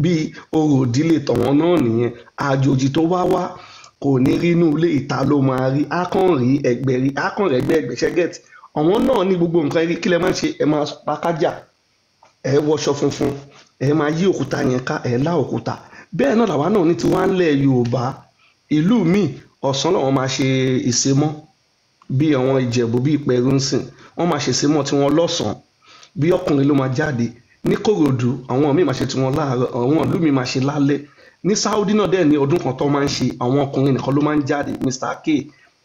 bíi orò ìdílé tọ̀wọ́n náà nìyẹn àjòjì tó wá kò ní rí inú ilé ìta ló máa rí akànrí ẹgbẹ́ ṣẹ́gẹ̀tì àwọn náà ní gbogbo nǹkan rí kí lẹ máa ń ṣe ẹ máa pa kájà ẹ wọṣọ funfun ẹ máa yí òkúta yẹn ká ẹ lá òkúta bẹ́ẹ̀ náà làwa náà ní tiwa ń lẹ̀ Yorùbá ìlú míì ọ̀sán làwọn máa ṣe ìsémọ́ bí àwọn Ìjẹ̀bú bí Ìpẹ̀rù ń sìn wọ́n máa ṣe ìsémọ́ tiwọn lọ́sàn-án bí ọkùnrin ló máa jáde ní Kòròdú àwọn míì máa ṣe tiwọn láàárọ̀ àwọn ìlú míì máa ṣe lálẹ́ ní Saudi náà dẹ̀ ní ọdún kan tó máa ń ṣe àwọn ọkùnrin nìkan ló máa ń jáde Mr. K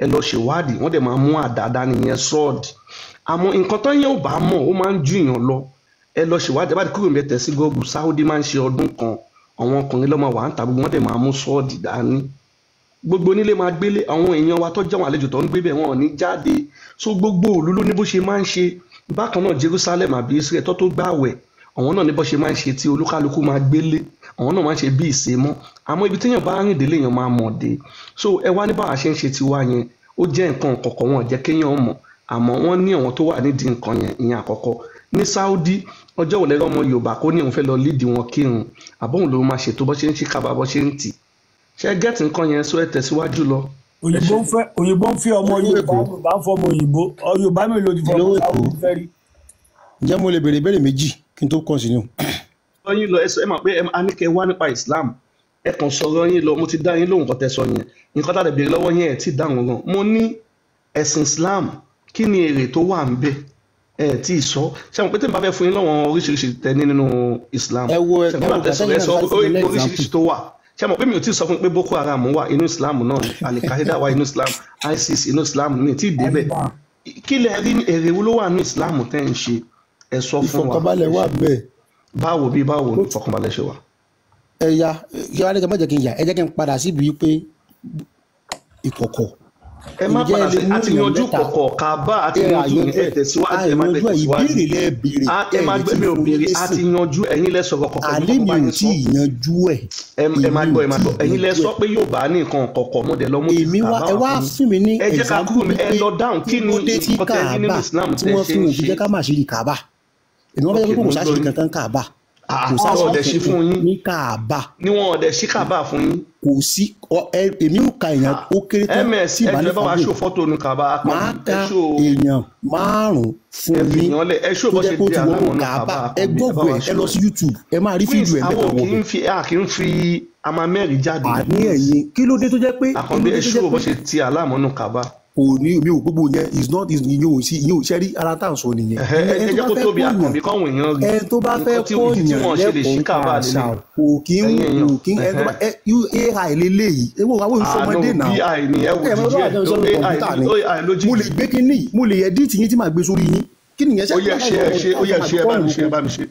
ẹ lọ ṣèwádìí wọ́n dẹ̀ máa mú àdá nìyẹn sọ́ọ̀dì àmọ́ nǹkan tó yẹn ò bá mọ̀ ó máa ń ju èèyàn lọ ẹ lọ ṣèwádìí bá ti kúrò mẹ́tẹ̀ sí gọ́ọ̀bù Saudi máa ń ṣe ọdún kan àwọn ọkùnrin lọ́mọ wà ń ta gbogbo wọn dẹ̀ máa mú sọ́ọ̀dì dání gbogbo onílé máa gbélé àwọn èèyàn wa tó jẹ́ àwọn àlejò tó ń gbé bẹ̀ wọn ò ní jáde so gbogbo òlu ló ní bó ṣe máa ń ṣe bákan náà Jerusalem àbí Israel tó gbààwẹ̀ àwọn náà ní bó ṣe máa ń ṣe tí olúkálukú máa gbélé àwọn náà máa ń ṣe bí ìsémọ́ àmọ́ ibi téèyàn bá rìn délé èèyàn máa mọ̀ dé so ẹ wá ní báwa ṣe ń ṣe tiwa yẹn ó jẹ́ nǹkan kọ̀ọ̀kan wọn jẹ́ kéèyàn mọ̀ àmọ́ wọ́n ní àwọn tó wà nídìí nǹkan yẹn ìyẹn àkọ́kọ́ ní Saudi ọjọ́ òlẹ́ ọmọ Yorùbá kó ní òun fẹ́ lọ lídìí wọn kírun àbọ̀hún ló máa ṣètò bó ṣe ń ṣe Kaaba bó ṣe ń tì ṣe gẹ́ẹ̀tì nǹkan yẹn sọ ẹ tẹ̀síwájú lọ òyìnbó ń fi ọmọ Yorùbá ń fọmọ òyìnbó Yorùbá mi ló ti fọmọ sáwọn fẹ́ rí. ǹjẹ́ mo lè béèrè ìbéèrè méjì kí n tó continue. yín lọ ẹ mọ̀ pé a ní kẹ́ wá nípa Islam ẹ kàn sọ̀rọ̀ yín lọ mo ti dá yín lóhùn kan tẹ́ sọ yẹn nǹkan tá a lè béèrè lọ́wọ́ yín ẹ̀ tí dáhùn gan mo ní ẹ̀sìn Islam kí ni èrè tó wà ń bẹ ẹ tí ì sọ ṣé mo pé tí mo bá fẹ́ fún yín lọ́wọ́ oríṣiríṣi tẹ́ni nínú Islam ṣé mo bá tẹ̀sán ẹ sọ oríṣiríṣi tó wà ṣé mo pé mi ò tí ì sọ fún pé Boko Haram wà inú Islam náà Al-Qaeda wà inú Islam ISIS inú Islam mi tí ì débẹ̀ kí lẹ rí èrè wo ló wà nínú Islam tẹ́ ń ṣe ẹ sọ fún wa ìfọ̀kànbalẹ̀ wà bẹ́ẹ̀. báwo ní ìfọ̀kànbalẹ̀ ṣe wà. ẹ̀yà yàrá ẹ̀jẹ̀ má jẹ́ kí n yà ẹ jẹ́ kí n padà síbi pé ìkọ̀kọ̀. ẹ má padà sí àti yanjú kọ̀kọ̀ Kaaba àti yanjú ẹ tẹ̀síwájú ẹ má gbẹ tẹ̀síwájú ìbéèrè lẹ béèrè ẹ má gbẹ mi ò béèrè àti yanjú ẹ̀yin lẹ sọ̀rọ̀ kọ̀kọ̀ àlẹ́ mi ò tí ì yanjú ẹ̀. ẹ má gbọ́ ẹ̀yin lẹ sọ pé yóò bá ní nǹkan kọ̀kọ̀ mo dẹ̀ lọ mú ti Kaaba ẹ wá fún mi ní ẹ jẹ́ ká kúrò ẹ lọ dáhùn kí ni ìkọ̀tẹ́ yín nínú Islam tí wọ́n fi òfin jẹ́ ká má ṣe rí Kaaba èmi wọ́n fẹ́ kó kò sáṣìí kankan Kaaba kò sáṣìí kankan ní Kaaba ni wọn ọ̀dẹ̀ sí Kaaba fún yín kò sí èmi ò ka èèyàn ó kéré tán tí ìbálẹ̀ fún mi máa ka èèyàn márùn-ún fún mi tó jẹ́ kó ti wọ́n Kaaba ẹ gbọ́gbọ́ ẹ lọ sí YouTube ẹ máa rí fídíò ẹ̀ mẹ́ta wọ̀ a kì í fi amamẹ́rin jáde àní ẹ̀yìn kí ló dé tó jẹ́ pé àkànbí ẹ ṣó bó ṣe ti aláàmọ́nù Kaaba kò ní mi ò gbogbo yẹn is not is yóò ṣẹ́rí ara tá à ń sọ nìyẹn. ẹ jẹ́ kó tóbi àkànbí káwọn èèyàn rí ẹ tó bá fẹ́ kọ́ yàn lẹ́kọ̀ọ́ àṣà kò kí ń wù kí ẹ tó bá AI lélẹ́yìí ewu àwọn ìfọmọdé náà AI ni ẹ wò jíjẹ AI lójú. mo lè gbé kínní mo lè edit yín tí màá gbé sórí yín kí nìyẹn ṣe. ó yẹ ṣe ẹ bá mi ṣe.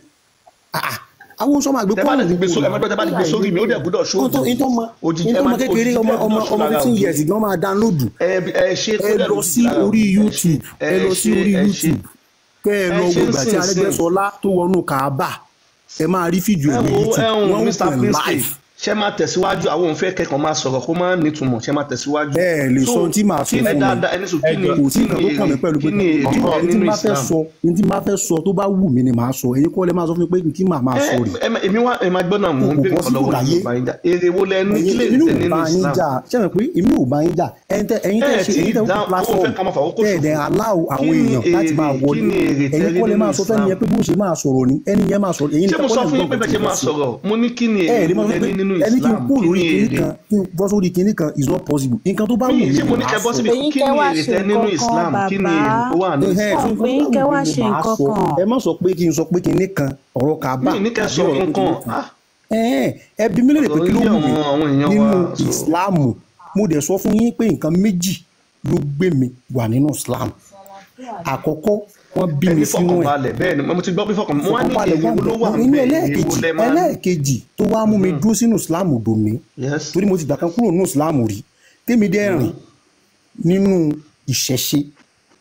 àwọn sọmọ àgbẹ̀ kọ́ ọ̀hún ẹ bá ti gbé sórí mi ó dẹ̀ gbọ́dọ̀ ṣó ọmọ kékeré ọmọ 15 years gan máa dánlódù ẹ lọ sí orí YouTube kẹ́ ẹ lọ wo ìgbà tí Arẹ́gbẹ́ṣọlá tó wọnú Kaaba ẹ máa rí fídíò ẹ̀ ní YouTube wọ́n ń pè live. ṣé máa tẹ̀síwájú àwọn òun fẹ́ kẹ́kọ̀ọ́ máa sọ̀rọ̀ kó máa nítumọ̀ ṣé máa tẹ̀síwájú. ẹ lè sọ tí màá sọ fún mi kò sí nǹkan tó kàn mí pẹ̀lú pé ní tí máa fẹ́ sọ tó bá wù mí ni màá sọ ẹ̀yin kọ́ lẹ máa sọ fún mi pé ní tí màá máa sọ rè. èmi wá ẹ máa gbọ́ náà mò ń bèrè ọlọ́wọ́ yìí bá yín jà èrè wo lẹ ní kílè tẹ nínú Islam. ṣé ẹ pé èmi ò bá yín jà ẹ̀yin tẹ́ ṣe èyí tẹ́ wọ́n platform tẹ́ẹ̀dẹ̀ aláwọ̀ àwọn èèyàn láti máa wọlé ẹ̀yin kọ́ lẹ máa sọ fẹ́ni yẹn pé bó ṣe máa sọ̀rọ̀ ni ẹni yẹn máa sọ̀rọ̀ ẹ̀yin ṣé mo sọ fún yín pé bẹ́ẹ̀ ṣe máa sọ̀rọ̀ mo ní kí ni èrè nínú Islam bọ́ sórí kinní kan is not possible nǹkan tó bá wù mí ṣé mo ní kẹ́ bọ́ síbi kí ni èrè tẹ nínú Islam kí ni èrè tó wà nínú Islam. èyí kẹ́ wá ṣe nǹkan kan. ẹ má sọ pé kí n sọ pé kinní kan ọ̀rọ̀ Kaaba mi ní kẹ́ sọ nǹkan ẹ bí mi lè pé kí ló wù mí nínú Islam mo dẹ̀ sọ fún yín pé nǹkan méjì ló gbé mi wà nínú Islam àkọ́kọ́ wọ́n bí mi sínú ẹ̀ bẹ́ẹ̀ ni mo ti gbọ́ pé fọkàn mo wá ní èrè wo ló wà ẹlẹ́ẹ̀kejì tó wá mú mi dúró sínú Islam dòní torí mo ti gbà kan kúrò nínú Islam rí tèmi dẹ́ rìn nínú ìṣẹ̀ṣe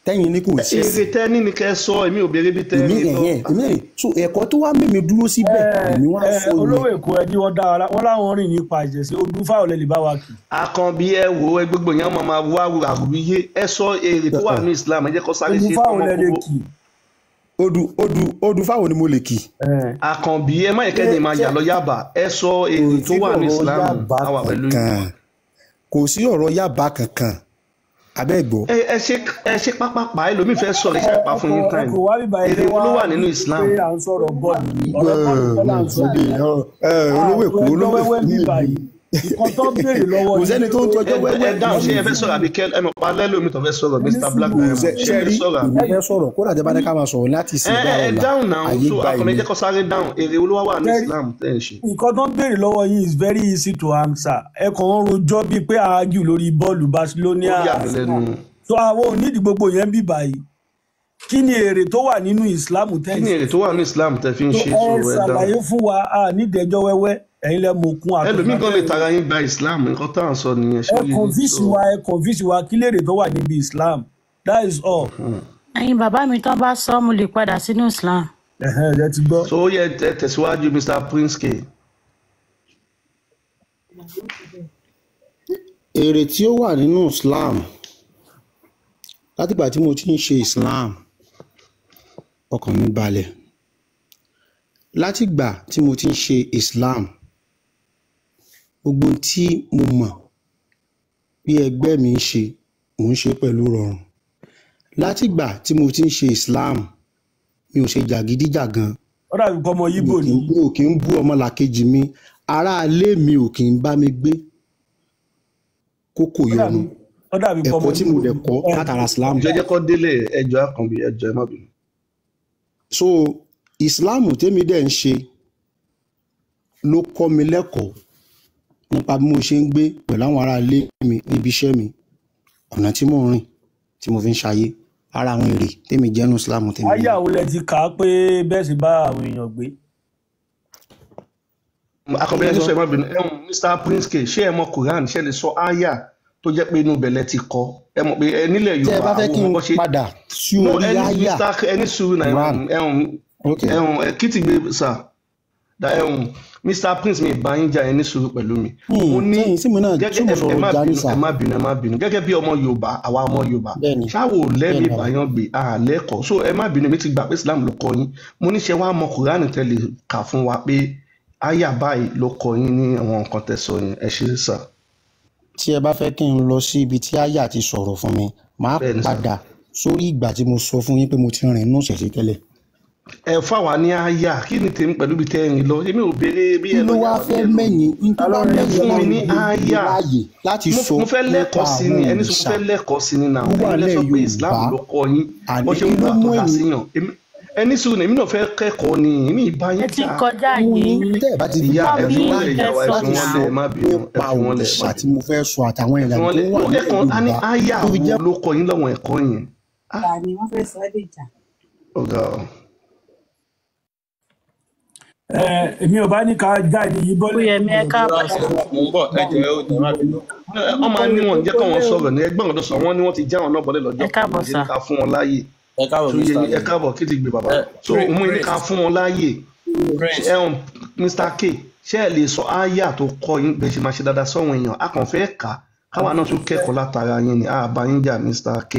tẹ́yìn ní kò sí. èrè tẹ́ni ni kẹ́ sọ èmi ò béèrè bí tẹ́ni lọ. so ẹ̀kọ́ tó wá mímí dúró síbẹ̀ èmi wá sọ yẹn. olówó èkó ẹni wọn dá wọn láwọn rìn nípa ìjẹsí odún fáwọn lè bá wa kì. Àkànbí ẹ wo ẹ gbogbo yẹn máa wá àwùyé ẹ sọ èrè tó wà ní Islam ẹ jẹ́ kó sáré ṣe ọmọ kókó. odù fáwọn ni mo lè kì. Àkànbí ẹ má yẹ kẹ́ni máa yà lọ Yaba ẹ sọ èrè tó wà ní Islam àwa pẹ̀lú yìí. kò sí ọ̀rọ̀ Yaba kankan abẹ́ gbọ́. ẹ ṣe pápápá ẹlòmíì fẹ́ sọ̀rọ̀ iṣẹ́ ìpa fún yín time èrè wo ló wà nínú Islam. olówó èkó olówó èkó nǹkan tó béèrè lọ́wọ́ kò sẹ́ni tó ń tọ́jọ́ wẹ́wẹ́. ẹ dáhùn ṣé ẹ fẹ́ sọ̀rọ̀ àbí ẹ mọ̀ pa lẹ́lòmí tó fẹ́ sọ̀rọ̀ Mr Black ṣe rí ìlú fẹ́ sọ̀rọ̀ kó dàjẹ́ bá ní ká máa sọ̀rọ̀ láti ṣe ìgbà ọ̀la ẹ dáhùn náà so akọni jẹ́ kó sáré dáhùn èrè olówó wà ní Islam tẹ́ ẹ ṣe. nǹkan tó béèrè lọ́wọ́ yín is very easy to answer ẹ kàn ń rojọ́ bíi pé àágì lórí bọ́ọ̀lù Barcelona so àwọn ò nídìí gbogbo yẹn bí báyìí kí ni èrè tó wà nínú Islam tẹ́ kí ni èrè tó wà nínú Islam tẹ́ fi ń ṣe ìṣòro ẹ̀ dáhùn. ẹ ṣàlàyé fún wa a nídìí ẹjọ́ wẹ́wẹ́ ẹ̀yin lẹ mọ̀ kún àtúntò. ẹlòmíì kan lè tara yín gba Islam nǹkan tá à ń sọ nìyẹn. ẹ kọ̀nfíìsì wa kí lèrè tó wà níbi Islam that is all. ẹ̀yin bàbá mi tán bá sọ mo lè padà sínú Islam. ẹ ti gbọ́. so ó yẹ tẹ̀síwájú Mr Prince K. èrè tí ó wà nínú Islam látìgbà tí mo ti ń ṣe Islam ọkàn mi balẹ̀ látìgbà tí mo ti ń ṣe Islam gbogbo tí mo mọ̀ bí ẹgbẹ́ mi ń ṣe mò ń ṣe pẹ̀lú rọrùn látìgbà tí mo ti ń ṣe Islam mi ò ṣe jàgídíjàgan ó dàbí pé ọmọ Yíbò ni. mi ò kí ń bú ọmọlàkejì mi aráalé mi ò kí ń bá mi gbé kókò yọnu ó dàbí pé ọmọ ẹ̀kọ́ tí mo dẹ̀ kọ́ látara Islam. jẹ́jẹ́ kọ́ délé ẹjọ́ àkànbí ẹjọ́ ẹ má bínú. so Islam tèmi dẹ̀ ń ṣe ló kọ́ mi lẹ́kọ̀ọ́ nípa bí mo ṣe ń gbé pẹ̀lú àwọn aráalé mi níbi iṣẹ́ mi ọ̀nà tí mò ń rìn tí mo fi ń ṣayé ara àwọn èrè tèmi jẹ́nu Islam tèmi. ayé àwọn ilẹ̀ ti kà á pé bẹ́ẹ̀ sì bá àwọn èèyàn gbé. àkànbí ẹni sọ ẹ má bínú Mr. Prince K ṣé ẹ mọ Quran ṣé ẹ lè sọ àyà tó jẹ́ pé inú bẹ̀lẹ̀ ti kọ ẹ mọ̀ pé ẹ nílẹ̀ tẹ́ ẹ Yorùbá bá fẹ́ kí n padà sí orí àyà ẹni sùúrù náà kìtìgbé sà Mr. Prince mi bá yín jà ẹni sùúrù pẹ̀lú mi. mo ní ẹ má bínú gẹ́gẹ́ bí ọmọ Yorùbá àwa ọmọ Yorùbá ṣáwò lẹ́mí ìbáyán gbé àlẹ́kọ̀ọ́ so ẹ má bínú mi ti gbà pé Islam ló kọ yín mo ní ṣe wá mọ Quran tẹ́lẹ̀ kà fún wa pé àyà báyìí ló kọ yín ní àwọn nǹkan tẹ̀sọ̀ yẹn ẹ ṣe sà. tí ẹ bá fẹ́ kí n lọ sí ibi tí àyà ti sọ̀rọ̀ fún mi máa padà sórí ìgbà tí mo sọ fún yín pé mo ti rìn inú ìṣẹ̀ṣẹ̀ tẹ́lẹ̀. ẹ fáwa ní àyà kí ni tèmi pẹ̀lú ibi tẹ́yìn lọ èmi ò béèrè bí ẹ ló wá fẹ́ mẹ́yìn ẹ fún mi ní àyà láti sọ mo fẹ́ lẹ́kọ̀ọ́ sí ni ẹni sọ mo fẹ́ lẹ́kọ̀ọ́ sí ni náà ẹni lẹ́sọ̀ pé Islam ló kọ́ yín bó ṣe ń gbà tó dá sí yàn ẹni sùn ní èmi náà fẹ́ kẹ́kọ̀ọ́ ni èmi ìbá yín ẹ ti kọjá yìí ìyá ẹ̀fún wọn lè yàwá ẹ̀fún wọn lè má bínú ẹ̀fún wọn lè má àti mo fẹ́ sọ àtàwọn ìlànà tó wà ní ẹ̀kọ́ á ní àyà wo ló kọ́ yín lọ́wọ́ ẹ̀kọ́ yẹn. ọ̀gá ọ̀. èmi ò bá ní ká jáde yìí bọ́ Oyèmí ẹ káàbọ̀. mo ń bọ̀ ẹ jẹ́ ó má bínú. wọ́n máa ń ní wọn jẹ́ kí wọ́n sọ̀rọ̀ ní ẹgbẹ́ wọn tó sọ wọ́n ní wọ́n ti já wọn náà bọ́lẹ̀ lọ́jọ́ ẹ káàbọ̀ sà. ká fún wọn láàyè ẹ káàbọ̀ Mr. ẹ káàbọ̀ kí ti gbé bàbá so òun ní ká fún wọn láàyè Mr. K ṣé ẹ lè sọ àyà tó kọ́ yín bẹ́ẹ̀ ṣe máa ṣe dáadáa sọ́wọ́n èèyàn a kàn fẹ́ kà káwa náà tún kẹ́kọ̀ọ́ látara yín ni àbá yín jà Mr. K.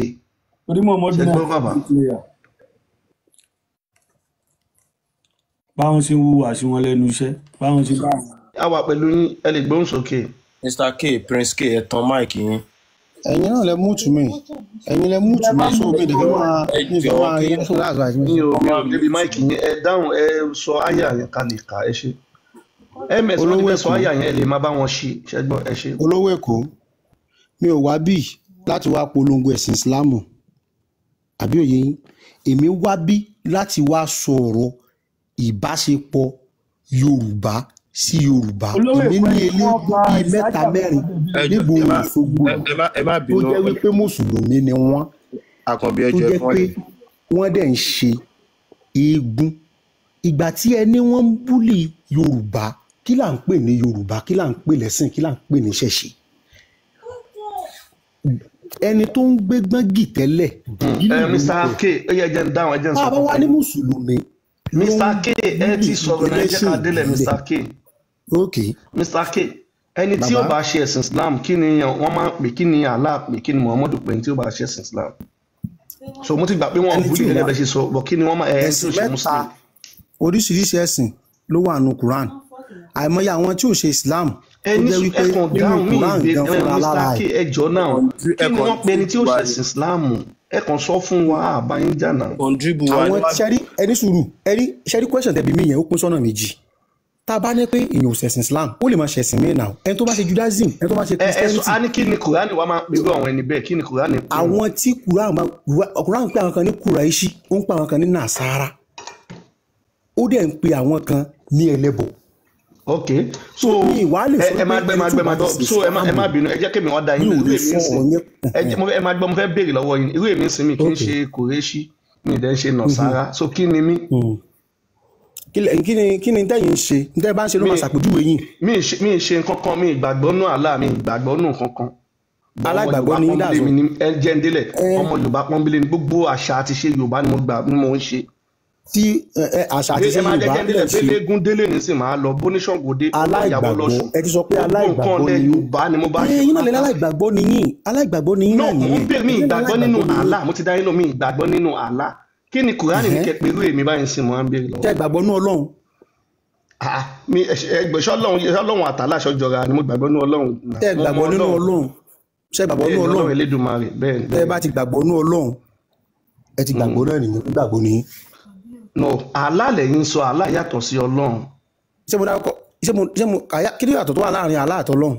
torí mo mọ́dún ṣe gbọ́ bàbá. báwọn ṣe ń wúwà sí wọn lẹ́nu iṣẹ́ báwọn ṣe bá wọn. a wà pẹ̀lú yín ẹ lè gbóhùn sókè. Mr. K Prince K ẹ tan máìkì yín. ẹ̀yin náà lẹ múùtù mi ẹ̀yin lẹ múùtù mi sọ pé dèbí máa yẹn fún láàzọ àti mi ò débi máìkì yín ẹ dáhùn ẹ sọ àyà yẹn ká lè kà ẹ ṣe ms wọn ti fẹ́ sọ àyà yẹn ẹ lè má bá wọn ṣe ṣẹgbọn ẹ ṣe. olówó Èkó mi ò wá bí láti wá polongo ẹ̀sìn Ìsìlámù àbí òye yín èmi wá bí láti wá sọ̀rọ̀ ìbáṣepọ̀ Yorùbá sí Yorùbá èmi ní eléyìí bíi mẹ́ta mẹ́rin níbo Òṣogbo tó jẹ́ wípé mùsùlùmí ni wọ́n tó jẹ́ pé wọ́n dẹ̀ ń ṣe eégún ìgbà tí ẹni wọ́n ń búlì Yorùbá kí là ń pè ní Yorùbá kí là ń pè lẹ́sìn kí là ń pè ní ṣẹ̀ṣe ẹni tó ń gbé gbọ́ngì tẹ́lẹ̀. Mr. K ẹ yẹ jẹ́ dáhùn ẹ jẹ́ sọ. bá wà ní mùsùlùmí. Mr. K ẹ ti sọ̀rọ̀ náà ẹ jẹ́ ká délẹ̀ Mr. K. ok Mr. K ẹni tí ó bá ṣe ẹ̀sìn Islam kí ni wọ́n máa ń pè kí ni Allah pè kí ni Muhammadu pè ní tí ó bá ṣe ẹ̀sìn Islam. so mo ti gbà pé wọ́n ń búlì gẹ́gẹ́ bẹ́ẹ̀ ṣe sọ bọ̀ kí ni wọ́n máa ẹ̀ tí ó ṣe Muslim. oríṣiríṣi ẹ̀sìn ló wà nù Quran àìmọye àwọn tí ò ṣe Islam ẹni ẹkàn dáhùn mí ìgbé Mr. K ẹjọ́ náà kí ni wọ́n pe ẹni tí ó ṣe ẹ̀sìn Islam ẹkàn sọ fún wa àbáyín jànà. àwọn ṣẹ́rí ẹni sùúrù ẹni ṣẹ́rí question tẹ̀bí mi yẹn ó pín sọ́nà méjì tá a bá ní pé èèyàn ò ṣẹ̀sìn Islam ó lè máa ṣẹ̀sìn mí náà ẹni tó bá ṣe Judaism ẹni tó bá ṣe Christianity. a ní kí ni Kùránì wa máa ń pèrò àwọn ẹni bẹ́ẹ̀ kí ni Kùránì pè wọ́n. àwọn tí Kùránì pè àwọn kan ní Kùráìṣì ó ń pè àwọn kan ní Nàsárà ó dẹ̀ ń pè àwọn kan ní ẹlẹ́bọ. ok so ẹ má gbẹ so ẹ má bínú ẹ jẹ́ kémi wọ́n da yín irú èmi ń sìn ẹ má gbọ́ mo fẹ́ béèrè lọ́wọ́ yín irú èmi ń sìn mi kì í ṣe Kùráìṣì mi ì dẹ́ ń ṣe Nàsárà so kí ni mí. kí ni tẹ́yìn ń ṣe tẹ́yìn bá ń ṣe ló máa ṣàpèjúwe yín. mi ì ṣe nǹkan kan mi ìgbàgbọ́ nù Allah mi ìgbàgbọ́ nù kankan. alágbàgbọ́ ní dáàzọ ẹ jẹ́ ń délẹ̀ ọmọ Yorùbá pọ́nbélé ní gbogbo àṣà àti ṣe Yorùbá ni mo ń ṣe. tí àṣà àti ṣe Yorùbá lè ṣe bẹ́lẹ́gún délé ní sì máa lọ bóníṣọ̀gbòdé aláìgbàgbọ́ ẹ ti sọ pé aláìgbàgbọ́ ni yín yín náà lè aláìgbàgbọ́ ni yín aláìgbàgbọ́ ni yín náà nìyẹn. mi ìgbàgbọ́ nínú Allah mo ti dá yín lọ mi ìgbàgbọ́ nínú Allah kí ni Kùránì ní kẹ pẹ̀lú èmi báyìí sì mọ́ à ń béèrè lọ́wọ́. tẹ́ ìgbàgbọ́ nú Ọlọ́run. mi ẹgbẹ́ sọ́lọ́run àtàlà aṣọ́jọra ni mo gbàgbọ́ nínú Ọlọ́run. tẹ́ ìgbàgbọ́ nínú Ọlọ́run. ṣé gbàgbọ́ ní bẹ́ẹ̀ ni ọlọ́run ọlọ́run elédùnmarè bẹ́ẹ̀ ni tẹ́ ẹ bá ti gbàgbọ́ ní ọlọ́run ẹ ti gbàgbọ́ náà nìyẹn gbàgbọ́ nìyí. no Allah lẹ́yìn sọ Allah yàtọ̀ sí ọlọ́run. ṣé mo dárúkọ ṣé mo kí ni yàtọ̀ tó wà láàrin Allah àti ọlọ́run.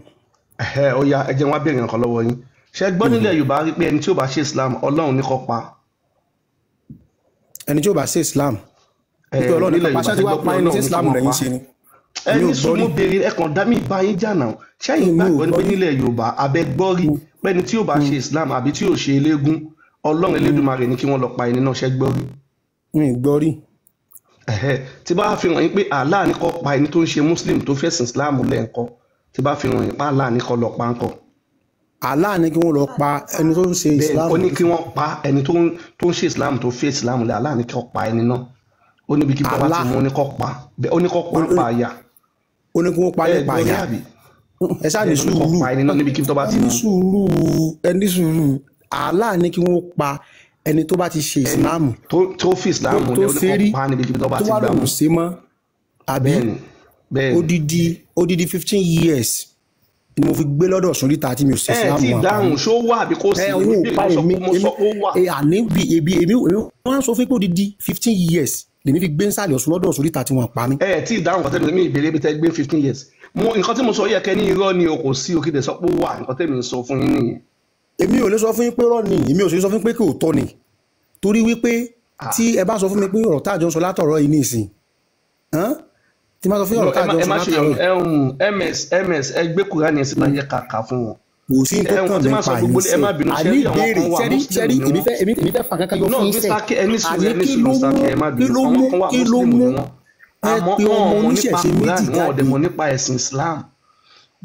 ó yá ẹ jẹ́ wá béèrè nǹkan lọ́wọ́ yín ṣé gbọ́ nílẹ̀ Yorùbá rí pé ẹni tí ó bá ṣe Islam ọlọ́run ní kó pa. ẹni tí ó bá ṣe Islam pé ọlọ́run ní kó pa ṣáà ti wá pa ẹni tí Islam lẹ́yìn ṣe ni. ẹni sùnmù béèrè ẹkàn dá mi bá yín jà náà ṣẹ́yìn gbàgbọ́ ní pé nílẹ̀ Yorùbá abẹ́ gbọ́rí pẹ́ni tí ó bá ṣe Islam àbí tí ó ṣe eléégún ọlọ́run elédùnmarè ní kí wọ́n lọ pa ẹni náà ṣẹ́ gbọ́rí. mi gbọ́ rí. tí bá fi hàn yín pé Allah ní kó pa ẹni tó ń ṣe Muslim tó fẹ̀sìn Islam lẹ́ǹkọ́ tí bá fi hàn yín pé Allah ní kó lọ pa ńkọ́. Allah ní kí wọ́n lọ pa ẹni tó ń ṣe Islam. bẹ́ẹ̀ ó ní kí wọ́n pa ẹni tó ń ṣe Islam tó fẹ́ Islam lẹ́ Allah ní kó pa ẹni náà ó níbi kí bàbá ti mú ó ní kó pa ó ní kó pa ń pa àyà. ó ní kí wọ́n pa nípa àyà ẹ ṣáà ní sùúrù ẹni sùúrù Allah ní kí wọ́n pa ẹni tó bá ti ṣe Islam tó fi Islam tó fẹ́rí tó wà lóhùn sí mọ́ àbí odidi 15 years ni mo fi gbé lọ́dọ̀ sórí ta tí mi ò ṣe Islam wọn. ẹ ti dáhùn ṣó wà àbí kò sí èmi wọ́n sọ fún pé odidi 15 years lèmi fi gbé nsàlẹ̀ ọ̀sùn lọ́dọ̀ sórí ta tí wọ́n pa mí. ẹ tí ìdáhùn kọ́tẹ́mi mi ìbéèrè bí tẹ́ gbé 15 years nǹkan tí mo sọ yẹ kẹ́ ní irọ́ ni o kò sí òkè tẹ̀ sọ pé wà nǹkan tẹ́mi sọ fún yín nìyẹn. èmi ò lè sọ fún yín pé rọ́ ni èmi ò sì sọ fún yín pé kò tọ́ ni torí wípé tí ẹ bá sọ fún mi pé ọ̀rọ̀ táàjọ sọ látọ̀rọ̀ yìí nìsín tí má sọ fún ọ̀rọ̀ táàjọ sọ látọ̀rọ̀ ms ẹ gbé Kùránì ẹ sì máa yẹ kàkà fún wọn. kò sí tó kàn mí pa yín sí àní ìbéèrè sẹ́rí èmi fẹ́ fà kankan yọ fún yín sẹ́ àní kí ló mú ẹ pé ọmọ oníṣẹ̀ṣe méjì jáde. wọn ò dẹ̀ mọ̀ nípa ẹ̀sìn Islam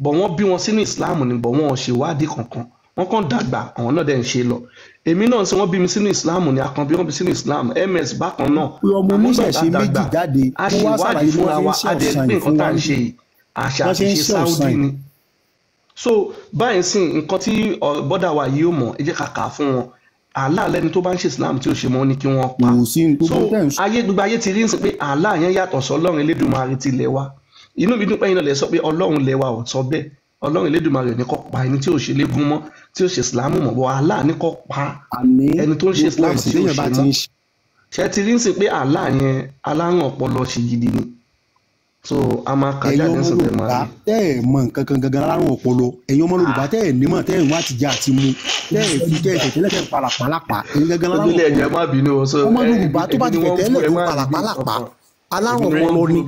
bọ̀ wọ́n bí wọn sínú Islam ni bọ̀ wọn ò ṣèwádìí kankan wọ́n kàn dàgbà àwọn náà dẹ̀ ń ṣe lọ èmi náà sọ wọ́n bí mi sínú Islam ni àkànbí wọ́n bí sínú Islam ms bákan náà pé ọmọ oníṣẹ̀ṣe méjì jáde a ṣe ìwádìí fúnra wa a dẹ̀ gbé nǹkan tá à ń ṣe àṣà àti ṣe Saudi ni so báyìí sìn nǹkan tí bọ́dà wa yìí ó mọ̀ ẹ jẹ́ ká kà á fún wọn Allah lẹ́ni tó bá ń ṣe Islam tí ò ṣe mọ́ ní kí wọ́n pa so ayé gbogbo ayé ti rí sí pé Allah yẹn yàtọ̀ sọ Ọlọ́run Elédùmarè ti lẹ̀ wá inú mi dúpẹ́ yín náà lè sọ pé Ọlọ́run lẹ̀ wá ò sọ bẹ́ẹ̀ Ọlọ́run Elédùmarè ní kó pa ẹni tí ò ṣe léegun mọ́ tí ò ṣe Islam mọ́ bọ́ Allah ní kó pa ẹni tó ń ṣe Islam tí ò ṣe mọ́ ṣe ti rí sí pé Allah yẹn alárùn ọpọlọ ṣe gidi ni so a máa kà jáde sí pé máa rí. tẹ́ ẹ̀ mọ̀ nǹkan kan gangan alárùn ọpọlọ ẹ̀yin ọmọ Yorùbá tẹ́ ẹ̀ nímọ̀ tẹ́ ẹ̀ wá ti jẹ àti mu tẹ́ ẹ̀ fi tẹ́ ẹ̀ tẹ̀tẹ̀lẹ̀ tẹ́ palapalapa ẹ̀yin gangan alárùn ọpọlọ ọmọ Yorùbá tó bá ti tẹ̀tẹ̀lẹ̀ tó palapalapa alárùn ọpọlọ ni.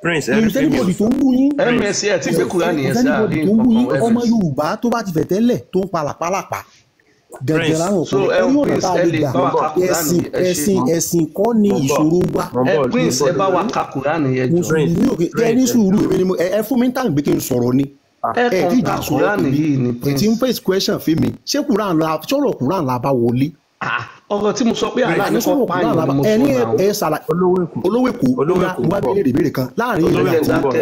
Prince ẹnìtẹ́nìbọ̀dì tó ń bú yín ms ẹ ti gbé Kùránì yẹn sí àárín kankan ọmọ Yorùbá tó bá ti tẹ̀tẹ̀lẹ̀ tó ń palapalapa gẹ̀gẹ̀ láwọn ọ̀pọ̀lọpọ̀ ẹni ọ̀nà tá a lè gbà ẹ̀sìn kọ́ ni ìṣòro wa. Prince ẹ bá wa ka Kùránì yẹn jọ. mùsùlùmí òkè ẹ ní sùúrù ẹ fún mi ń tàn gbé kí n sọ̀rọ̀ ni. ẹ kàn ká Kùránì yìí ni Prince. tí n face question fún mi ṣé sọ̀rọ̀ Kùránì la bá wọlé. ọ̀rọ̀ tí mo sọ pé àlá ní kò pààyàn ni mo sọ ẹni náà. ẹ ṣàlàyé olówó èkó wá bí léèrè kan láàrin ìlú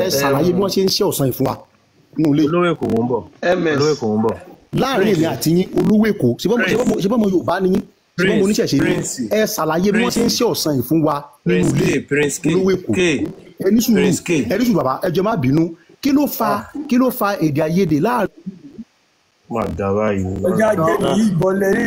ẹ ṣàlàyé bí wọ́n ṣe ń ṣe ọ̀sán ìfún wa nínú ilé. olówó èkó wọn bọ̀ láàrin èmi àti yín olówó èkó ṣe bọ́mọ Yorùbá ni yín ṣe bọ́mọ oníṣẹ̀ṣe ni ẹ ṣàlàyé bí wọ́n ṣe ń ṣe ọ̀sán ìfún wa nínú ilé olówó èkó ẹni sùúrù bàbá ẹ jọ̀ọ́ má bínú kí ló fa èdè àìyedè láàrin. máa dára yìí. ọjà jẹ́ yìí bọ́lẹ̀ rí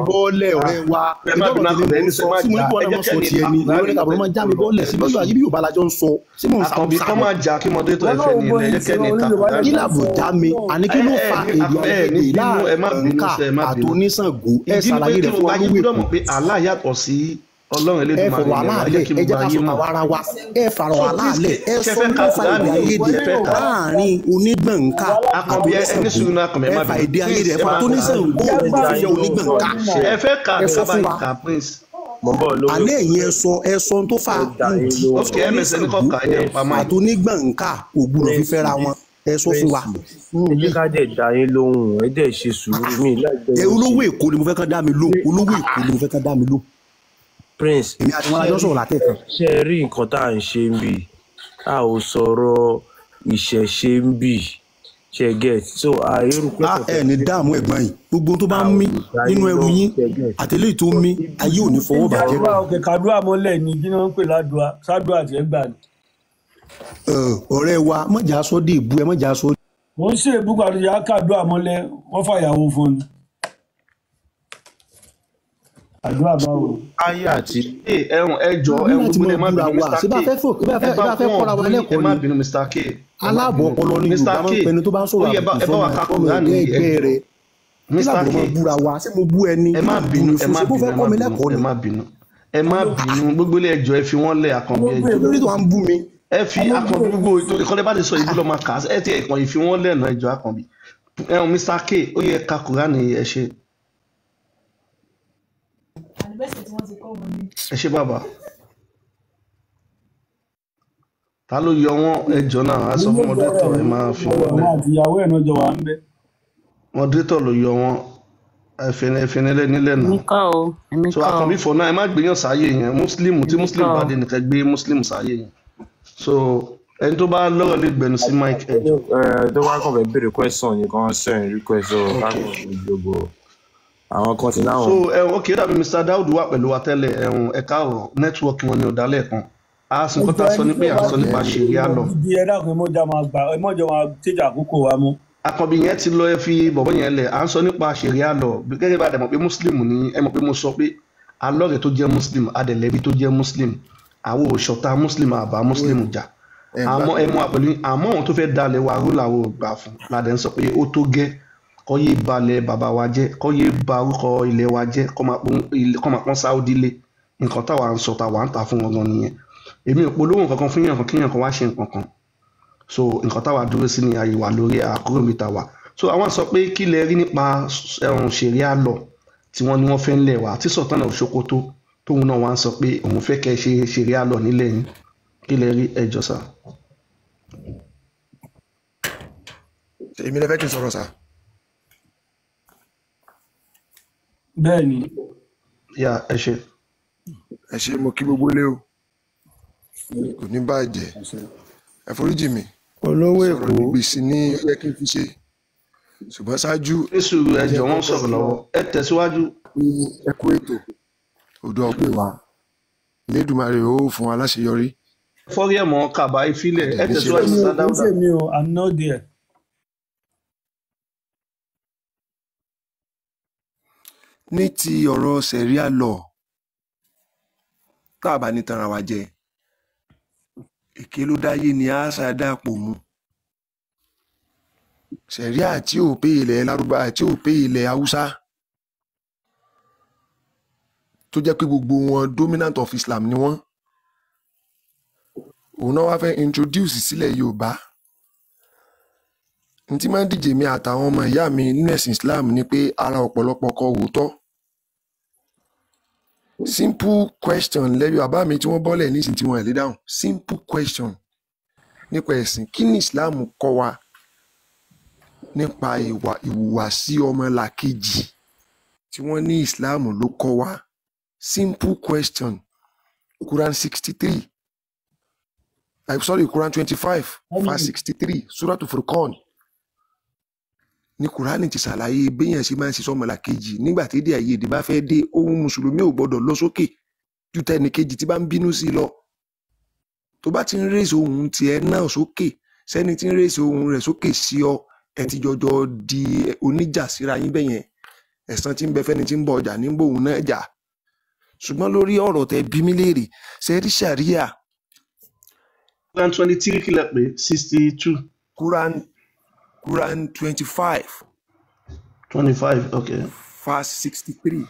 bọ́ọ̀lẹ̀ ọ̀rẹ́ wa ìjọba tẹ̀lé mo sọ sí mo ní kí wọ́n náà sọ tiẹ̀ ni ìwé ní kàbọ̀lọ́ máa já mi bọ́ọ̀lẹ̀ sí bọ́ọ̀lẹ̀ àyè bí Yorùbá lajọ ń sọ sí mo ń sá àkànbí kọ́ máa jà kí mọdé tó ẹ̀fẹ̀ ní ilẹ̀ ẹ̀kẹ́ ní ìtàkùn. kí làbò já mi àní kí ló fa èdè àìyedè láàrin ká àtòníṣàngó ẹ ṣàlàyé rẹ̀ fún wa lówó èkó Ọlọ́run ẹ fọ̀rọ̀ aláàlẹ̀ ẹ jẹ́ ká sọ̀rọ̀ ara wa ẹ fọ̀rọ̀ aláàlẹ̀ ẹ sọ ní fa èdè ayédè láàrin onígbọ̀nká àtòníṣàngó ẹ fa èdè ayédè ẹ fa àtòníṣàngó ìfẹ́ onígbọ̀nká ẹ sọ fún wa alẹ́ yìí ẹ sọ tó fa oníṣàngó àtònígbọ̀nká kò gbúdọ̀ fífẹ́ra wọn ẹ sọ fún wa. ẹ jẹ́ ká dẹ̀ dá yín lóhùn ẹ dẹ̀ ṣe sùúrù mi láìpẹ́. olówó èkó ni mo fẹ́ kán dá mi lóhùn olówó èkó ni mo fẹ́ kán dá mi lóhùn. Prince èmi àti wọn alájọ sọ̀rọ̀ látẹ̀kàn. ṣe é rí nǹkan tá à ń ṣe ń bì a ò sọ̀rọ̀ ìṣẹ̀ṣe ń bì ṣe get so àìrò pé. ẹ ní dààmú ẹ̀gbọ́n yìí gbogbo tó bá ń mí nínú ẹrù yín àtẹlẹ́yìn tó ń mí ayé ò ní fọwọ́ bàjẹ́. ìjọba òkè kàdúrà mọ́lẹ̀ ni kí wọ́n ń pè ládùá sádùá àti ẹgbà ni. ọ̀rẹ́ wa mọ̀jà sọ dé ìbú ẹ mọ̀jà sọ wọ́n ṣe ìbúkọ àdúrà kàdúrà mọ́lẹ̀ wọ́n fàyàwó fún ni àdúrà báwo. ayé àti ẹ̀hún ẹjọ́ ẹ̀hún gbogbo ẹ má bínú Mr. K ẹ bá ẹ má bínú Mr. K aláàbọ̀ ọpọlọ ní Yorùbá máa ń pẹnu tó bá ń sọ̀rọ̀ àbùkù fún ọmọ ẹgbẹ́ rẹ̀ Mr. nígbà tó máa búra wa ṣé mo bú ẹni ẹ má bínú ẹ má ṣé mo fẹ́ kọ́ mi lẹ́kọ̀ọ́ bínú ni ẹ má bínú ẹ má bínú gbogbo ilé ẹjọ́ ẹ fi wọ́n lẹ̀ Àkànbí ẹjọ́ lórí tó wà ń bú mi. ẹ fi Àkànbí gbogbo ìkọ́lé bá ti sọ ìdílé ọmọ kà ẹ ti ẹ̀kan ìfi wọ́n lẹ̀ náà ẹjọ́ Àkànbí ẹ̀hún Mr. K ó yẹ ká Kùránì ẹ ṣe. ẹ ṣe bàbá ta ló yọ wọn ẹjọ́ náà a sọ fún mọdétọ ẹ máa fi wọn lẹ àwọn àtìyàwó ẹ̀ náà jọ wà ń bẹ. mọdétọ ló yọ wọn ẹfẹnilẹ nílẹ̀ èmi náà kọ́ o èmi so kọ́ o Àkànbí fọ náà ẹ má gbéyàn sáyé yẹn muslim tí èmi muslim kọ́ bá o dé nìkan gbé muslim sáyé yẹn so ẹni tó bá lọ́rọ̀ lè gbẹnu sí mike ẹjọ́. tó bá kàn fẹ́ béèrè question yìí kan send request o káàkiri gbogbo àwọn kan ti láwọn. so ok dàbí Mr. Daud wà pẹ̀lú wa tẹ́lẹ̀ ẹ̀ka ọ̀rọ̀ nẹ́tíwọ́ọ̀kì wọn ni ò dálẹ̀ kan a sì nǹkan tá a sọ ní pé à ń sọ nípa ṣẹ̀ríà lọ. ibi ẹ dákun ẹmọjà máa tẹjà àkókò wa mú. Àkànbí yẹn ti lọ ẹ fi bọ̀bọ̀ yẹn lẹ̀ à ń sọ nípa ṣẹ̀ríà lọ gẹ́gẹ́ bá a dẹ̀ mọ̀ pé muslim ni ẹ mọ̀ pé mo sọ pé alọ́rẹ̀ tó jẹ́ muslim adẹ̀lẹ́bí tó jẹ́ muslim àwọn òṣọ̀tà muslim àbá muslim jà àmọ́ ẹ mú àpẹẹrẹ àmọ́ àwọn tó fẹ́ dalẹ̀ wa rú làwọn ò gbà fún ládẹ̀ ń sọ pé ó tó gẹ́ kọ́ yé balẹ̀ bàbá wa jẹ́ kọ́ yé ba orúkọ ilẹ̀ wa jẹ́ kọ́ máa pọ́n Saudi lé nǹkan táwa ń sọ táwa ń tà fún wọn gan nìyẹn èmi ò polówó nǹkan kan fún yàn kan kíyàn kan wá ṣe nǹkan kan so nǹkan táwa dúró sí ni ayé wa lórí àkúrò mi tàwa so àwọn sọ pé kí lẹ rí nípa ṣẹ̀ríà lọ tí wọ́n ní wọ́n fẹ́ ń lẹ̀ wá tí Sultan of Sokoto tóun náà wá ń sọ pé òun fẹ́ kẹ́ ṣe ṣẹ̀ríà lọ nílẹ̀ yín kí lẹ rí ẹjọ́ sá. èmi lè fẹ́ kí n sọ̀rọ̀ sá. bẹ́ẹ̀ ni. yà ẹ ṣe. ẹ ṣe mo kí gbogbo ilé o kò ní bàjẹ́ ẹ foríjì mi olówó èkó sọ̀rọ̀ ní gbèsè ní ẹ kí n fi ṣe ṣùgbọ́n ṣáájú jésù ẹjọ́ wọn sọ̀rọ̀ lọ́wọ́ ẹ tẹ̀síwájú. ẹ kú ètò odò ọpẹ́ wa Elédùmarè ó fún wa láṣeyọrí. fọ́rí ẹ̀mọ́ kàbá ìfilẹ̀ ẹ tẹ̀síwájú sí Dáúdà. mi ò I'm not there. ní ti ọ̀rọ̀ ṣẹ̀ríà lọ tá a bá ní tanra wa jẹ èké ló dáyé ni a ṣàdàpò mu ṣẹ̀ríà tí ò pé ilẹ̀ Lárúbá tí ò pé ilẹ̀ Haúsá tó jẹ́ pé gbogbo wọn dominant of Islam ni wọ́n òun náà wá fẹ́ introduce sílẹ̀ Yorùbá n tí máa ń díje mi àtàwọn ọmọ ìyá mi nínú ẹ̀sìn Islam ni pé ara ọ̀pọ̀lọpọ̀ kọ òótọ́ simple question lẹ́yìn bàbá mi tí wọ́n bọ́lẹ̀ nísìnyí tí wọ́n ẹ̀ lé dáhùn simple question nípa ẹ̀sìn kí ni Islam kọ́ wa nípa ìhùwàsí ọmọlàkejì tí wọ́n ní Islam ló kọ́ wa simple question Quran 63 Quran 25 verse 63 Suratu Furqan ní Kùránì ti ṣàlàyé béèyàn ṣe máa ń ṣe sọ́mọlàkejì nígbà tí èdè àìyedè bá fẹ́ dé ohun mùsùlùmí ò gbọ́dọ̀ lọ sókè ju tẹnìkejì tí bá ń bínú sí lọ tó bá ti ń rèsì ohun tiẹ̀ náà sókè sẹ́ni tí ń rèsì ohun rẹ̀ sókè sí ọ ẹ ti jọjọ di oníjà síra yín bẹ́yẹn ẹ̀san tí ń bẹ fẹ́ni tí ń bọ ọjà ní bòun náà jà ṣùgbọ́n lórí ọ̀rọ̀ tẹ bí mí léèrè ṣe rí ṣàríà. Quran 23 kílẹ̀ pé 62. Quran 25. 25, okay. Verse 63.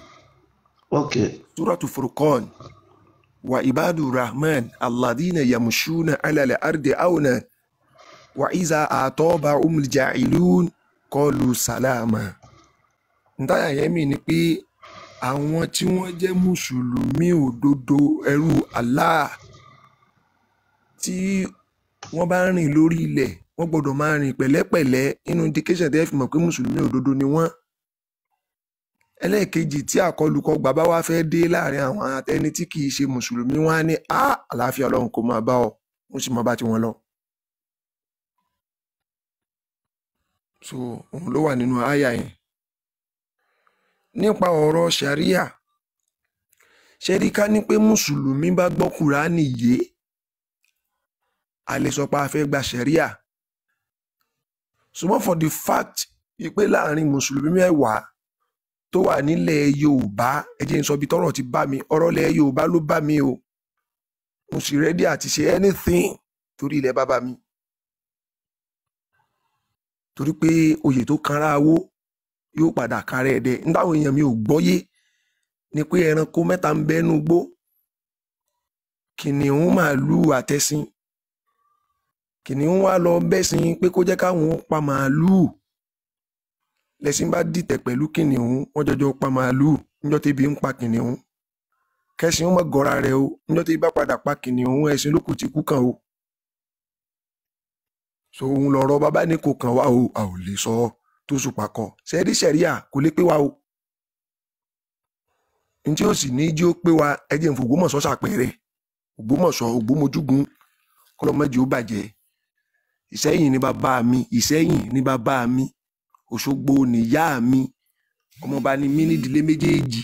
Okay. Suratu Furqan. Wa ibadu rahman alladhina yamshuna ala al-ardi awna wa iza atabahum al-ja'ilun qalu salama. Ntaya yẹn mi ni pé àwọn tí wọ́n jẹ́ mùsùlùmí òdodo ẹrú Allah tí wọ́n bá rìn lórí ilẹ̀ wọ́n gbọ́dọ̀ máa rìn pẹ̀lẹ́pẹ̀lẹ́ inú indication tẹ́ fi mọ̀ pé mùsùlùmí òdodo ni wọ́n. ẹlẹ́ẹ̀kejì tí àkọlùkọgbà bá wá fẹ́ dé láàrin àwọn àtẹni tí kì í ṣe mùsùlùmí wọ́n á ní àlàáfíà Ọlọ́run kò máa bá ọ wọ́n sì máa bá tiwọn lọ. so òun ló wà nínú àyà yẹn. nípa ọ̀rọ̀ ṣàríà ṣẹ́ríkà ní pé mùsùlùmí bá gbọ́ Kùránì yé a lè sọ pé a fẹ́ gba ṣẹ̀ríà ṣùgbọ́n for the fact pé láàrin mùsùlùmí mẹ́wàá tó wà nílẹ̀ Yorùbá ẹ jẹ́ n sọ bí tọ́rọ̀ ti bá mi ọ̀rọ̀ ilẹ̀ Yorùbá ló bá mi o mo sì rẹ́dí àti ṣe anything torí ilẹ̀ bàbá mi torí pé oyè tó kanra awó yóò padà kárẹ̀ ẹ̀dẹ̀ nítawọn èèyàn mi ò gbọ́yé ni pé ẹranko mẹ́ta ń bẹ́nu gbó kìnìún màálùú àtẹṣin kìnìún wá lọ bẹ́sìn pé kó jẹ́ káwọn pa màálùú lẹ́sìn bá dìtẹ̀ pẹ̀lú kìnìún wọ́n jọjọ pa màálùú níjọ́ tẹ́bi ń pa kìnìún kẹ́sìn ó mọ̀ gọ́ra rẹ̀ o níjọ́ tẹ́bi bá padà pa kìnìún ẹṣin lókù tí kú kàn o so òun lọ̀rọ̀ bàbá ní kò kàn wá o a ò lè sọ tó sùpà kọ sẹ́rí sẹ́ríà kò lè pé wa o n tí ó sì ní jí ó pé wa ẹ jẹ́ n f'Ògbómọ̀ṣọ́ ṣàpẹẹrẹ Ògbómọ̀ṣọ́ Ògbómojúgun kọlọmọdé ó bàjẹ́ Ìṣẹ́yìn ni bàbá mi Ìṣẹ́yìn ni bàbá mi Òṣogbo nìyá mi ọmọọba ni mí nídìílé méjèèjì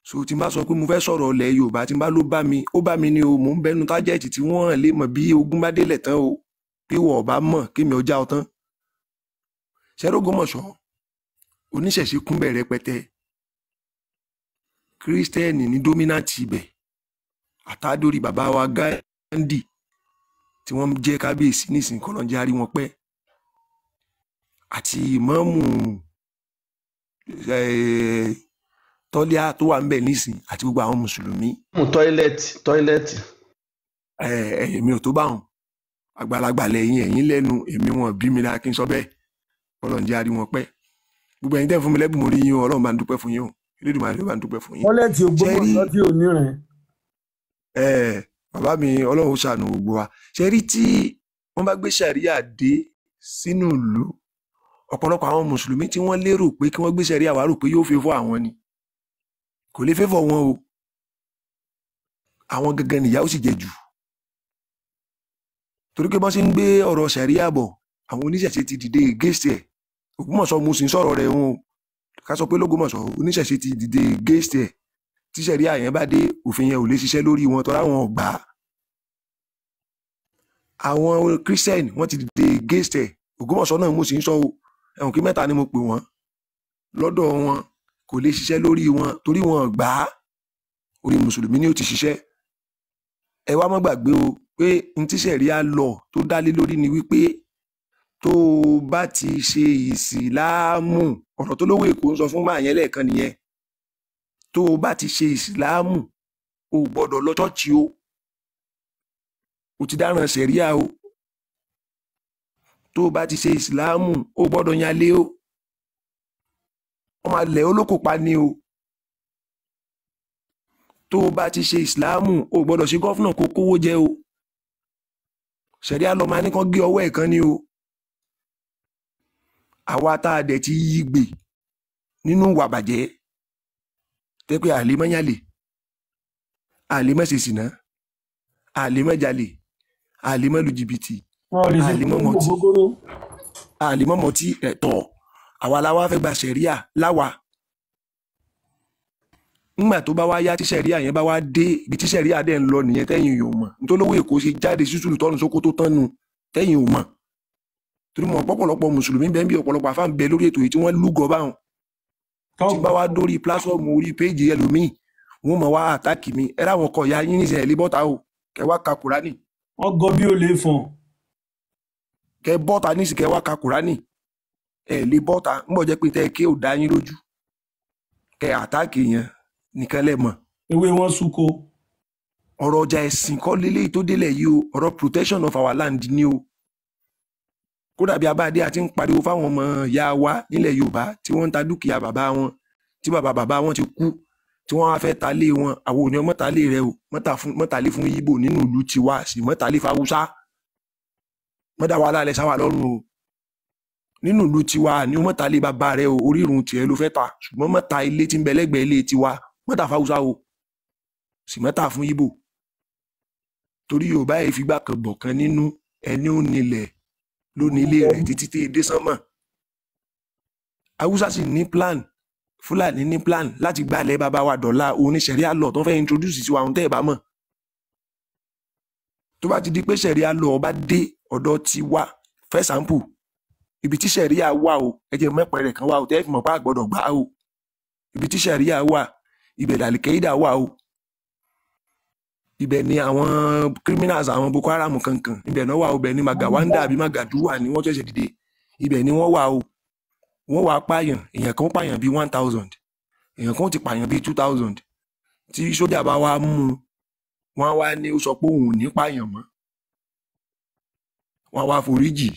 so tí n bá sọ pé mo fẹ́ sọ̀rọ̀ ilẹ̀ Yorùbá tí n bá ló bá mi ó bá mi ni o mò ń bẹnu tájẹ́ẹ̀tì tí wọ́n lè mọ̀ bí ogun bá délẹ̀ tán o bí wọ́n ọba mọ̀ kémi ọjà ọtán ṣẹ́rógómọ̀ṣọ́ oníṣẹ̀ṣe kúnbẹ̀ rẹpẹtẹ kírísítẹ́nì ní dómínàtì ibẹ̀ àtàdórí bàbá wa Gáńdì tí wọ́n jẹ́ kábíyèsí nísìnyí kọ́lọ́njẹ́ àrí wọn pẹ́ àti ìmáàmù tọ́líà tó wà ńbẹ̀ nísìnyí àti gbogbo àwọn mùsùlùmí. tọ́ílẹ̀tì. èmi ò tó bá wọn àgbàlagbà lẹ́yìn ẹ̀yìn lẹ́nu èmi wọn bí mi lákín sọ bẹ́ẹ̀ kọ́lọ́njẹ́ àrí wọn pẹ́ gbogbo ẹ̀yin tẹ́ ń fún mi lẹ́bùn mo rí yín o Ọlọ́run bá ń dúpẹ́ fún yín o Elédùmarè bá ń dúpẹ́ fún yín. tọ́lẹ̀tì Ògbómọ̀ṣọ́ tí ò ní rìn. bàbá mi Ọlọ́run ṣàánú gbogbo wa ṣe rí tí wọ́n bá gbé ṣàríà dé sínú ìlú ọ̀pọ̀lọpọ̀ àwọn mùsùlùmí tí wọ́n lérò pé kí wọ́n gbé ṣàríà wá rò pé yóò fẹ́fọ́ àwọn ni kò lè fẹ́fọ́ wọn o àwọn gangan nìyà ó sì jẹ jù torí pé bọ́n ṣe ń gbé ọ̀rọ̀ ṣàríà bọ̀ àwọn oníṣẹ̀ṣe ti dìde gẹ́ẹ̀sì ẹ̀ Ògbómọ̀ṣọ́ mo sì ń sọ̀rọ̀ rẹ̀ wọn o ká sọ pé l'Ógbómọ̀ṣọ́ oníṣẹ̀ṣe ti dìde gẹ́ẹ̀sì ẹ̀ tí ṣàríà yẹn bá dé òfin yẹn ò lè ṣiṣẹ́ lórí wọn tọ́ra wọn ò gbà á àwọn kírísítẹ́nì wọ́n ti dìde gẹ́ẹ̀sì ẹ̀ Ògbómọ̀ṣọ́ náà mo sì ń sọ o ẹ̀wọ̀n kí mẹ́ta ni mo pè wọ́n lọ́dọ̀ wọn kò lè ṣiṣẹ́ lórí wọn torí wọn gbà á orí mùsùlùmí ni ó ti ṣiṣẹ́ ẹ wá má gbàgbé o pé n tí ṣẹ̀ríà lọ tó dálé lórí ni wípé tó o bá ti ṣe ìsìláàmù ọ̀rọ̀ tó lówó èkó ń sọ fún máa yẹn lẹ́ẹ̀kan nìyẹn tó o bá ti ṣe ìsìláàmù o gbọ́dọ̀ lọ ṣọ́ọ̀ṣì o ti dáràn ṣẹ̀ríà o tó o bá ti ṣe ìsìláàmù o gbọ́dọ̀ yanlé o wọ́n máa lẹ̀ olóko pa ni o tó o bá ti ṣe ìsìláàmù o gbọ́dọ̀ ṣe gọ́fúnà kó kówó jẹ o ṣẹ̀ríà lọ máa ní kán gé ọwọ́ ẹ̀ kan ni o àwa tá a dẹ̀ ti yí gbè nínú ìwà bàjẹ́ tẹ́ pé àlè mọ́yàlè àlè mọ́ ṣe ṣìnà àlè mọ́ jalè àlè mọ́ lu jìbìtì àlè mọ́ mọtí àlè mọ́ mọtí ẹ̀tọ́ àwa la wá fẹ́ gba ṣẹ̀ríà láwa nígbà tó bá wá yá tí ṣẹ̀ríà yẹn bá wá dé ibi tí ṣẹ̀ríà dẹ̀ ń lọ nìyẹn tẹ́yìn yóò mọ̀ nítorí owó èkó ṣe jáde sísúlù tọ́nu sókó tó tán nu tẹ́yìn ò mọ̀ torí mọ̀ ọ̀pọ̀lọpọ̀ mùsùlùmí bẹ́ẹ̀ bí ọ̀pọ̀lọpọ̀ àfáà ń bẹ lórí ètò yìí tí wọ́n lúgọ báwọn tí bá wá dórí pílásọ̀mù orí péjì ẹlòmíì wọ́n mọ̀ wá àtàkì mi ẹ láwọn ọkọ̀ ìyá yín níṣẹ́ ẹ̀ lé bọ́ta o kẹ wá ka kùránì. wọ́n gọ bí ó lè fọ̀n. kẹ bọ́ta níṣì kẹ wá ka kùránì ẹ̀ lé bọ́ta ń bọ̀ jẹ́ pé tẹ́ ké ò dá yín lójú kẹ àtàkì yẹn nìkan lẹ̀ mọ̀. ewé wọn súnko. ọ̀rọ̀ ọjà ẹ̀sìn kọ́ lélẹ́yìí tó délẹ̀ yìí o ọ̀rọ̀ protection of our land ni o kódà bí abáadé àti ń pariwo fáwọn ọmọ ìyá wa nílẹ̀ Yorùbá tí wọ́n ń ta dúkìá bàbá wọn tí bàbá wọn ti kú tí wọ́n wá fẹ́ ta lé wọn àwọn ò ní ọmọ ta lé rẹ o mọ́tàlé fún Ìgbò nínú ìlú tiwa sí mọ́tàlé fáwúsá mọ́dà wà lálẹ́ sáwà lọ́rùn o nínú ìlú tiwa ní mọ́tàlé bàbá rẹ o orírun tiẹ̀ ló fẹ́ ta ṣùgbọ́n mọ́ta ilé tí ń bẹ lẹ́gbẹ̀ẹ́ ilé tiwa mọ́tà fáwúsá o sì mọ́tà fún Ìgbò torí Yorùbá yìí figbá kan bọ̀ kan nínú ẹni ò nílẹ̀ lónìí ilé rẹ̀ títí tí èdè sánmọ̀ Haúsá sì ní plan Fúlàní ní plan láti gbalẹ̀ bàbá wa dọ̀la oníṣẹ̀ríà lọ tó fẹ́ introduce sí wa ohun tẹ́ ẹ̀ bá mọ̀ tó bá ti di pé ṣẹ̀ríà lọ ọba dé ọ̀dọ̀ tiwa fẹ́ sample ibi tí sẹ̀ríà wà o ẹ jẹ́ mẹ́pẹ́ rẹ̀ kan wà o tẹ́ fi mọ̀ pé àgbọ̀dọ̀ gbà o ibi tí sẹ̀ríà wà ibẹ̀ làlìkẹ́yìdà wà o ibẹ̀ ni àwọn criminals àwọn Boko Haram kankan ibẹ̀ náà wà o ibẹ̀ ni Magawanda àbí Magadu wà ní wọ́n ṣẹ̀ṣẹ̀ dìde ibẹ̀ ni wọ́n wà o wọ́n wà pààyàn èèyàn kan pààyàn bíi 1000 èèyàn kan ti pààyàn bíi 2000 tí sójà bá wá mú un wọ́n wá ní ó sọ pé òun ò ní pààyàn mọ́ wọ́n wá foríjì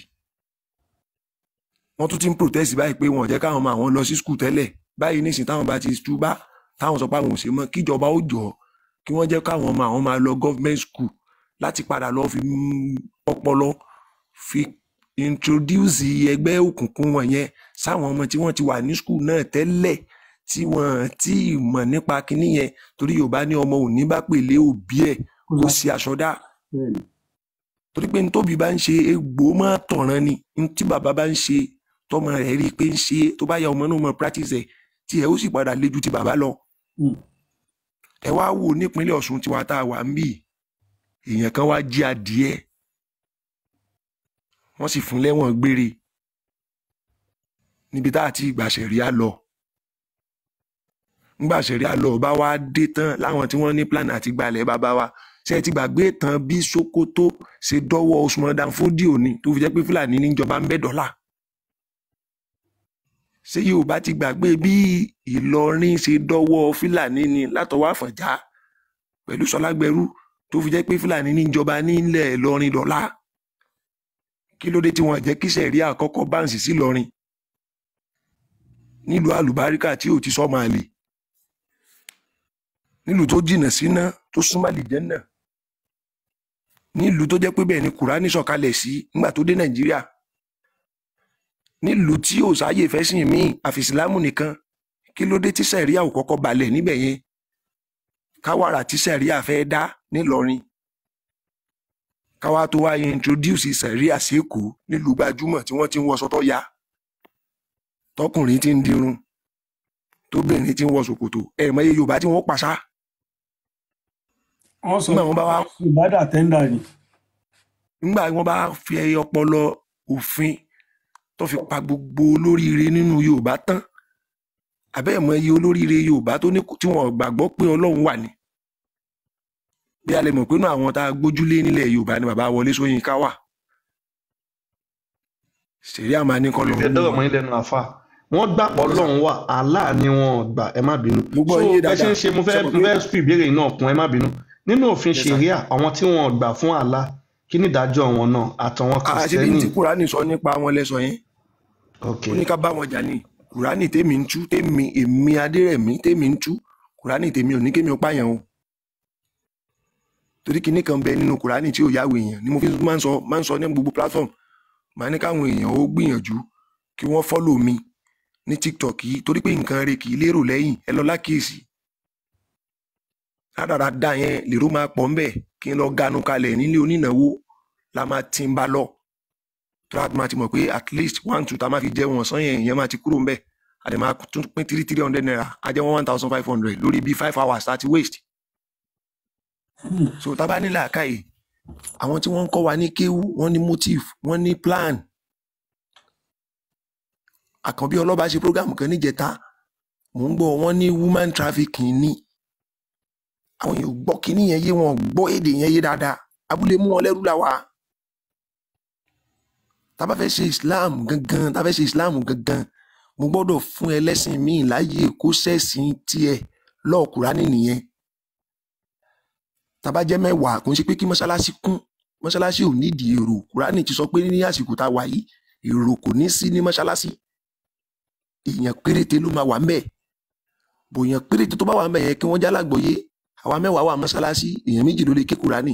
wọ́n tún ti ń protest báyìí pé wọn ò jẹ́ káwọn ọmọ àwọn lọ sí skul tẹ́lẹ̀ báyìí nísìnyí táwọn bá ti túbá táwọn sọ pé àwọn ò ṣe mọ́ kíjọba ó jọ kí wọ́n jẹ́ káwọn ọmọ àwọn máa lọ government school láti padà lọ fi ọpọlọ fi introduce ẹgbẹ́ òkùnkùn wọn yẹn sáwọn ọmọ tí wọ́n ti wà ní skul náà tẹ́lẹ̀ tí wọ́n ti mọ̀ nípa kinní yẹn torí Yorùbá ní ọmọ òní bá pèlé òbí ẹ̀ kó sí aṣọ dá torí pé ntóbi bá ń ṣe egbò máa tọ̀ràn ni ntí bàbá bá ń ṣe tọmọ rẹ̀ rí i pé ń ṣe tó bá yà ọmọ náà mọ practice ẹ̀ tí ẹ̀ ó sì padà lé ju ti bàbá lọ. ẹ wá wò nípínlẹ̀ Ọ̀ṣun tiwa tá a wà ń bì èèyàn kan wá jí adìẹ wọ́n sì fún lẹ́wọ̀n gbére níbi tá a ti ìgbà ṣẹ̀ríà lọ ńgbà ṣẹ̀ríà lọ bá wá dé tán láwọn tí wọ́n ní plan àti gbalẹ̀ bàbá wa ṣe ti gbàgbé tán bí Sokoto ṣe dọ́wọ́ Usman Dan Fodio ni tó fi jẹ́ pé Fúlàní níjọba ń bẹ́ dọ́là ṣé Yorùbá ti gbàgbé bí Ìlọrin ṣe dọ́wọ́ Fúlàní ni látọwọ́ Àfọ̀njá pẹ̀lú Ṣọlágbẹrú tó fi jẹ́ pé Fúlàní níjọba nílẹ̀ Ìlọrin dọ́là kí ló dé tí wọ́n jẹ́ kí ṣẹ̀ríà àkọ́kọ́ báǹsì sí Ìlọrin nílùú àlùbáríkà tí ò ti sọ́mọ àlè nílùú tó jìnnà síná tó súnmọ́ àlìjẹ́nnà nílùú tó jẹ́ pé bẹ́ẹ̀ ni Kùránì sọ̀kalẹ̀ sí nígbà tó dé Nàìjíríà nílùú tí ò sáyè fẹ́sìn míì àfi Ìsìlámù nìkan kí ló dé tí sẹ̀ríà ò kọ́kọ́ balẹ̀ níbẹ̀ yẹn káwàrà tí sẹ̀ríà fẹ́ dá nílọrin káwá tó wá introduce sẹ̀ríà sí Èkó nílùú gbajúmọ̀ tí wọ́n ti ń wọṣọ tó ya tọkùnrin ti ń dirun tóbìnrin ti ń wọ ṣòkòtò ẹ̀ẹ̀mọ́ iye Yorùbá tí wọ́n pàṣá wọ́n sọ pé ìbádà tẹ́ńdà ni. nígbà wọ́n bá fi ọpọlọ òfin tó fi pa gbogbo olóríire nínú Yorùbá tán àbẹ́ẹ̀mọ́ iye olóríire Yorùbá tó ní tí wọ́n gbàgbọ́ pé Ọlọ́run wà ní. bí a lè mọ̀ pé inú àwọn tá a gbójúlé nílẹ̀ Yorùbá ni bàbá Wọlé Ṣóyínká wà. ṣèríà máa ní kọ́ lọ́wọ́. ìdẹ́dọ̀rọ̀ mọ́ ilẹ̀ nu àfà wọ́n gbà pọ̀ Ọlọ́run wà Allah ni wọ́n gbà ẹ má bínú. gbogbo so yín bẹ́ẹ̀ ṣe ń ṣe mo fẹ́ fi ìbéèrè náà kún ẹ má bínú nínú òfin ṣẹ̀ríà àwọn tí wọ́n gbà fún Allah kí ni ìdájọ́ wọn náà àtàwọn Kristẹni. àṣírí tí Kùránì sọ nípa wọn lẹ́sọ yẹn ó ní ká bá wọn jà ní Kùránì tèmi ń tú èmi Adérẹ̀mí tèmi ń tú Kùránì tèmi ò ní kémi ó pààyàn o torí kinní kan bẹ nínú Kùránì tí ò yáwó èèyàn ni mo fi máa ń sọ ní gbogbo platform máa ní káwọn èèyàn ó gbìyànjú kí wọ́n follow mi ní TikTok yìí torí pé nǹkan rẹ̀ kì í lérò lẹ́yìn ẹ lọ lákìyèsí rádaràda yẹn lèrò máa pọ̀ ńbẹ̀ kí n lọ ganu kalẹ̀ nílé onínáwó la máa ti ń bá lọ tó a máa ti mọ̀ pé at least 1-2 tá a máa fi jẹ́ wọn sán yẹn máa ti kúrò ńbẹ̀ àdè máa tún pín 300 naira á jẹ́ 1500 lórí bíi 5 hours láti waste. so tá a bá ní làákàyè àwọn tí wọ́n ń kọ́ wa ní kéwú wọ́n ní motive wọ́n ní plan. Àkànbí Ọlọ́ba ṣe program kan níjẹta mò ń gbọ́ wọ́n ní woman trafficking ní àwọn èèyàn gbọ́ kínní yẹn yé wọn gbọ́ èdè yẹn yé dáadáa abúlé mú wọn lẹ́rú làwà tá bá fẹ́ ṣe Islam gangan mo gbọ́dọ̀ fún ẹlẹ́sìn míì láàyè kó ṣẹ̀sìn tiẹ̀ lọ́ọ̀ Kùránì nìyẹn tá bá jẹ́ 10 kò ń ṣe pé kí mọ́ṣáláṣí kún mọ́ṣáláṣí ò nídìí èrò Kùránì ti sọ pé ní àsìkò tá a wà yìí èrò kò ní sí ní mọ́ṣáláṣí èèyàn péréte ló máa wà ń bẹ̀ bòyàn péréte tó bá wà ń bẹ̀ yẹn kí wọ́n jálàgbọ́yé àwa 10 wà mọ́ṣáláṣí èèyàn 2 ló lè ké Kùránì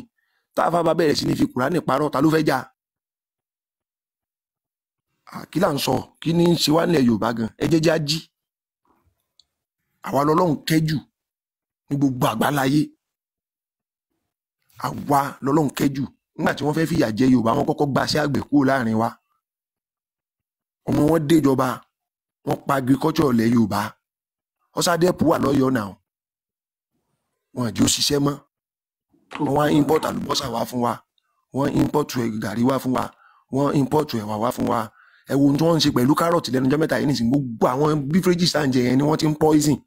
tá a fà bá bẹ̀rẹ̀ sí ní fi Kùránì parọ́ ta ló fẹ́ jà kí là ń sọ kí ní ṣe wá nílẹ̀ Yorùbá gan ẹ jẹ́ já jí àwa lọ́lọ́run kẹ́jù ní gbogbo àgbáláyé àwa lọ́lọ́run kẹ́jù nígbà tí wọ́n fẹ́ fìyà jẹ Yorùbá wọn kọ́kọ́ gba sí àgbẹ̀ kúrò láàrin wa ọmọ wọn déjọba wọn pa agriculture ilẹ̀ Yorùbá ọ̀sádẹ́pù wà lọ́yọ̀ọ́ náà wọn àjò ṣiṣẹ́ mọ́ wọn wá import àlùbọ́sà wá fún wa wọn import gàrí wá fún wa wọn import ẹ̀wà wá fún wa ẹ wo ohun tí wọ́n ń ṣe pẹ̀lú kárọ̀tì lẹ́nu ọjọ́ mẹ́ta yìí nìsín, gbogbo àwọn beverages tá à ń jẹ yẹn ni wọ́n ti ń poison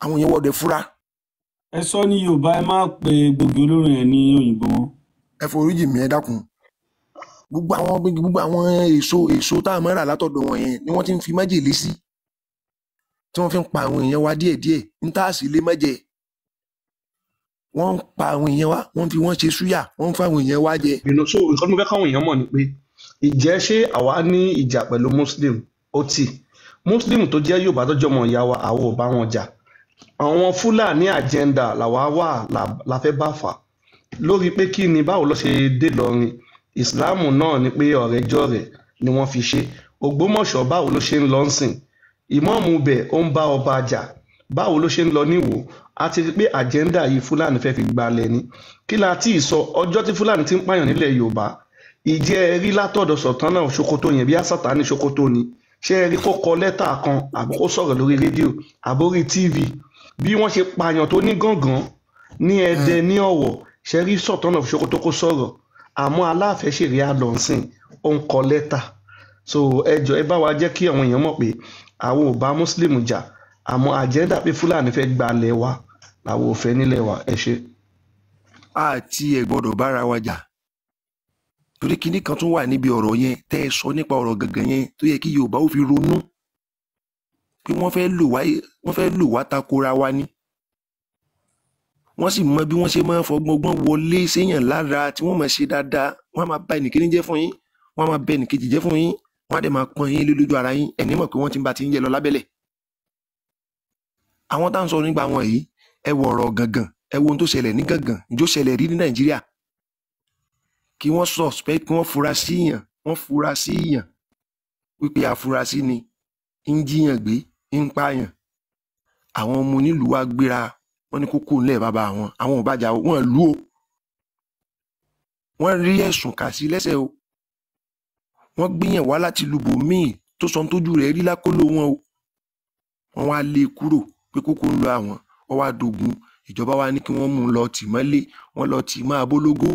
àwọn yẹn wọ́ọ̀dẹ fúra. ẹ sọ ní Yorùbá, ẹ má pe gbòógì olóró yẹn ní òyìnbó. ẹ foríjì mi, ẹ dákun. gbogbo àwọn èso tá a máa rà látọ̀dọ̀ wọn yẹn ni wọ́n ti ń fi májèlé sí tí wọ́n fi ń pa àwọn èèyàn wa díẹ̀díẹ̀ ń tá a sì lè mẹ́jẹ. wọ́n ń pa àwọn èèyàn wa, wọ́n fi wọ́n ṣe súyà, wọ́n ń fa àwọn èèyàn wa jẹ. so nǹkan tí mo fẹ́ káwọn èèyàn mọ̀ ni pé ìjẹ́ ṣé àwa ní ìjà pẹ̀lú muslim ó tì muslim tó jẹ́ Yorùbá tó jọmọ ìyá wa àwọn ò bá wọn jà, àwọn Fúlàní agenda làwa wà la fẹ́ bá fà lórí pé kí ni báwo ló ṣe dé lọrin ìsìláàmù náà ni pé ọ̀rẹ́jọ̀rẹ́ ni wọ́n fi ṣe. Ògbómọ̀ṣọ́ báwo ló ṣe ń lọ sìn, ìmọ̀ọ́mù bẹ̀ ó ń bá ọba jà, báwo ló ṣe ń lọ níwò. A ti rí pé àjẹ́ndà yìí Fúlàní fẹ́ fi gbalẹ̀ ni. Kí la tí ì sọ ọjọ́ tí Fúlàní ti ń pààyàn nílẹ̀ Yorùbá, ìjẹ́ rí látọ̀dọ̀ Sultan of Sokoto yẹn bí Sàtánì Sokoto ni, ṣé ẹ rí kó kọ lẹ́tà kan àbí kó sọ̀rọ̀ lórí rédíò àbórí TV bí wọ́n ṣe pààyàn tó ní gángan ní Ẹdẹ ní Ọ̀wọ̀, ṣe rí Sultan of Sokoto kó sọ̀rọ̀, àmọ́ Aláàfẹ́ ṣèrè àlọ́nsìn ó ń kọ lẹ́tà. So ẹ jọ̀ọ́ ẹ bá wa jẹ́ kí àwọn èèyàn mọ̀ pé àwọn ò bá Muslim jà, àmọ́ àjẹ́ndà pé Fúlàní fẹ́ gbalẹ̀ wa làwọn ò fẹ́ nílẹ̀ wa. ẹ ṣe. àti ẹ gbọ́dọ̀ bára wa jà torí kinní kan tún wà níbi ọ̀rọ̀ yẹn tẹ́ ẹ sọ nípa ọ̀rọ̀ gangan yẹn tó yẹ kí Yorùbá ó fi ronú pé wọ́n fẹ́ lò wá takora wa ni. wọ́n sì mọ bí wọ́n ṣe máa ń fọgbọ́n wọlé séèyàn lára tí wọ́n máa ṣe dáadáa, wọ́n á máa bà ẹnìkíní jẹ́ fún yín, wọ́n á máa bẹ ẹnìkejì jẹ́ fún yín, wọ́n á dẹ̀ máa pọ́n yín lójú ara yín, ẹni mọ̀ pé wọ́n ti ń ba ti ń jẹ lọ lábẹ́lẹ̀. àwọn tá à ń sọ nípa wọn yìí, ẹ wo ọ̀rọ̀ gangan, ẹ wo ohun tó ṣẹlẹ̀ ní gangan, ìjó ṣẹlẹ̀ rí ní Nàìjíríà. kí wọ́n suspect, kí wọ́n fura sí yàn wípé afurasí ni ń jíyàn gbé ń pààyàn. àwọn ọmọ onílùú wa gbéra, wọ́n ní kókó ńlẹ̀ bàbá àwọn ò bá jà, wọ́n lù ó, wọ́n rí ẹ̀sùn kà sí lẹ́sẹ̀ o, wọ́n gbìyàn wá láti lùbò míì tó sọ tójú rẹ̀ rí lákòlò wọn o, wọ́n wá lé kúrò pé kókó ń lọ àwọn, wọ́n wá dogun, ìjọba wa ní kí wọ́n mú un lọ tì mọ́lé, wọ́n lọ tì máa bólógó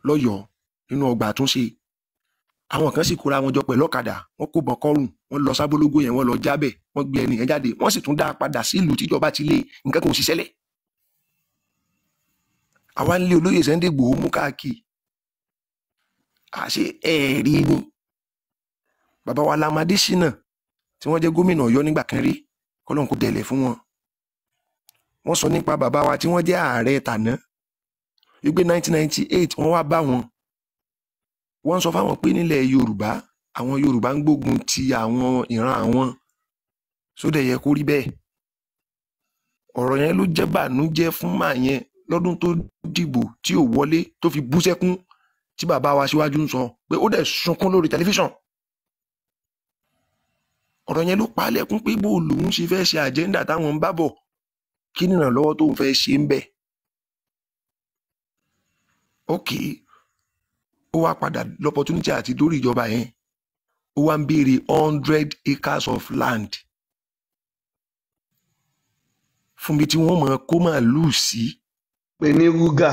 lọ́yọ̀ọ́ nínú ọgbà àtúnṣe. àwọn kan sì kóra wọn jọ pẹ̀lú ọ̀kadà, wọ́n kó bọn kọ́rùn, wọ́n lọ sábólógó yẹn, wọ́n lọ jábẹ̀, wọ́n gbé ẹnìyẹn jáde, wọ́n sì tún dá a padà sí ìlú tíjọba ti lé, nǹkan kan ò sì ṣẹlẹ̀. àwa ń lé olóyè Sunday Igboho mú káàkiri, àṣé ẹ̀ẹ́rí ni. bàbá wa Lam Adésínà tí wọ́n jẹ́ gómìnà Ọ̀yọ́ nígbà kan rí, kọ́lọ́n kò dẹ̀lẹ̀ fún wọn. wọ́n sọ nípa bàbá wa tí wọ́n jẹ́ ààrẹ tàná wípé 1998 wọ́n wá bá wọn, wọ́n sọ fáwọn pé nílẹ̀ Yorùbá àwọn Yorùbá ń gbógun ti àwọn ìran àwọn, sódẹ̀ yẹ kó rí bẹ́ẹ̀. ọ̀rọ̀ yẹn ló jẹ́ bànújẹ́ fún màá yẹn lọ́dún tó dìbò tí ò wọlé, tó fi bú sẹ́kún, tí bàbá wa Síwájú ń sọ pé ó dẹ̀ sunkún lórí tẹlifíṣàn. ọ̀rọ̀ yẹn ló pa á lẹ́kún pé bó lòun ṣe fẹ́ ṣe àjẹ́ndà táwọn ń bá bọ̀, kí nìrànlọ́wọ́ tóun fẹ́ ṣe ń bẹ̀. ókè, ó wá padà l'opportunity àti dórí ìjọba yẹn, ó wá ń béèrè 100 acres of land fún bí tí wọ́n mọ̀ kó màálùú sí. pé ní rúgà.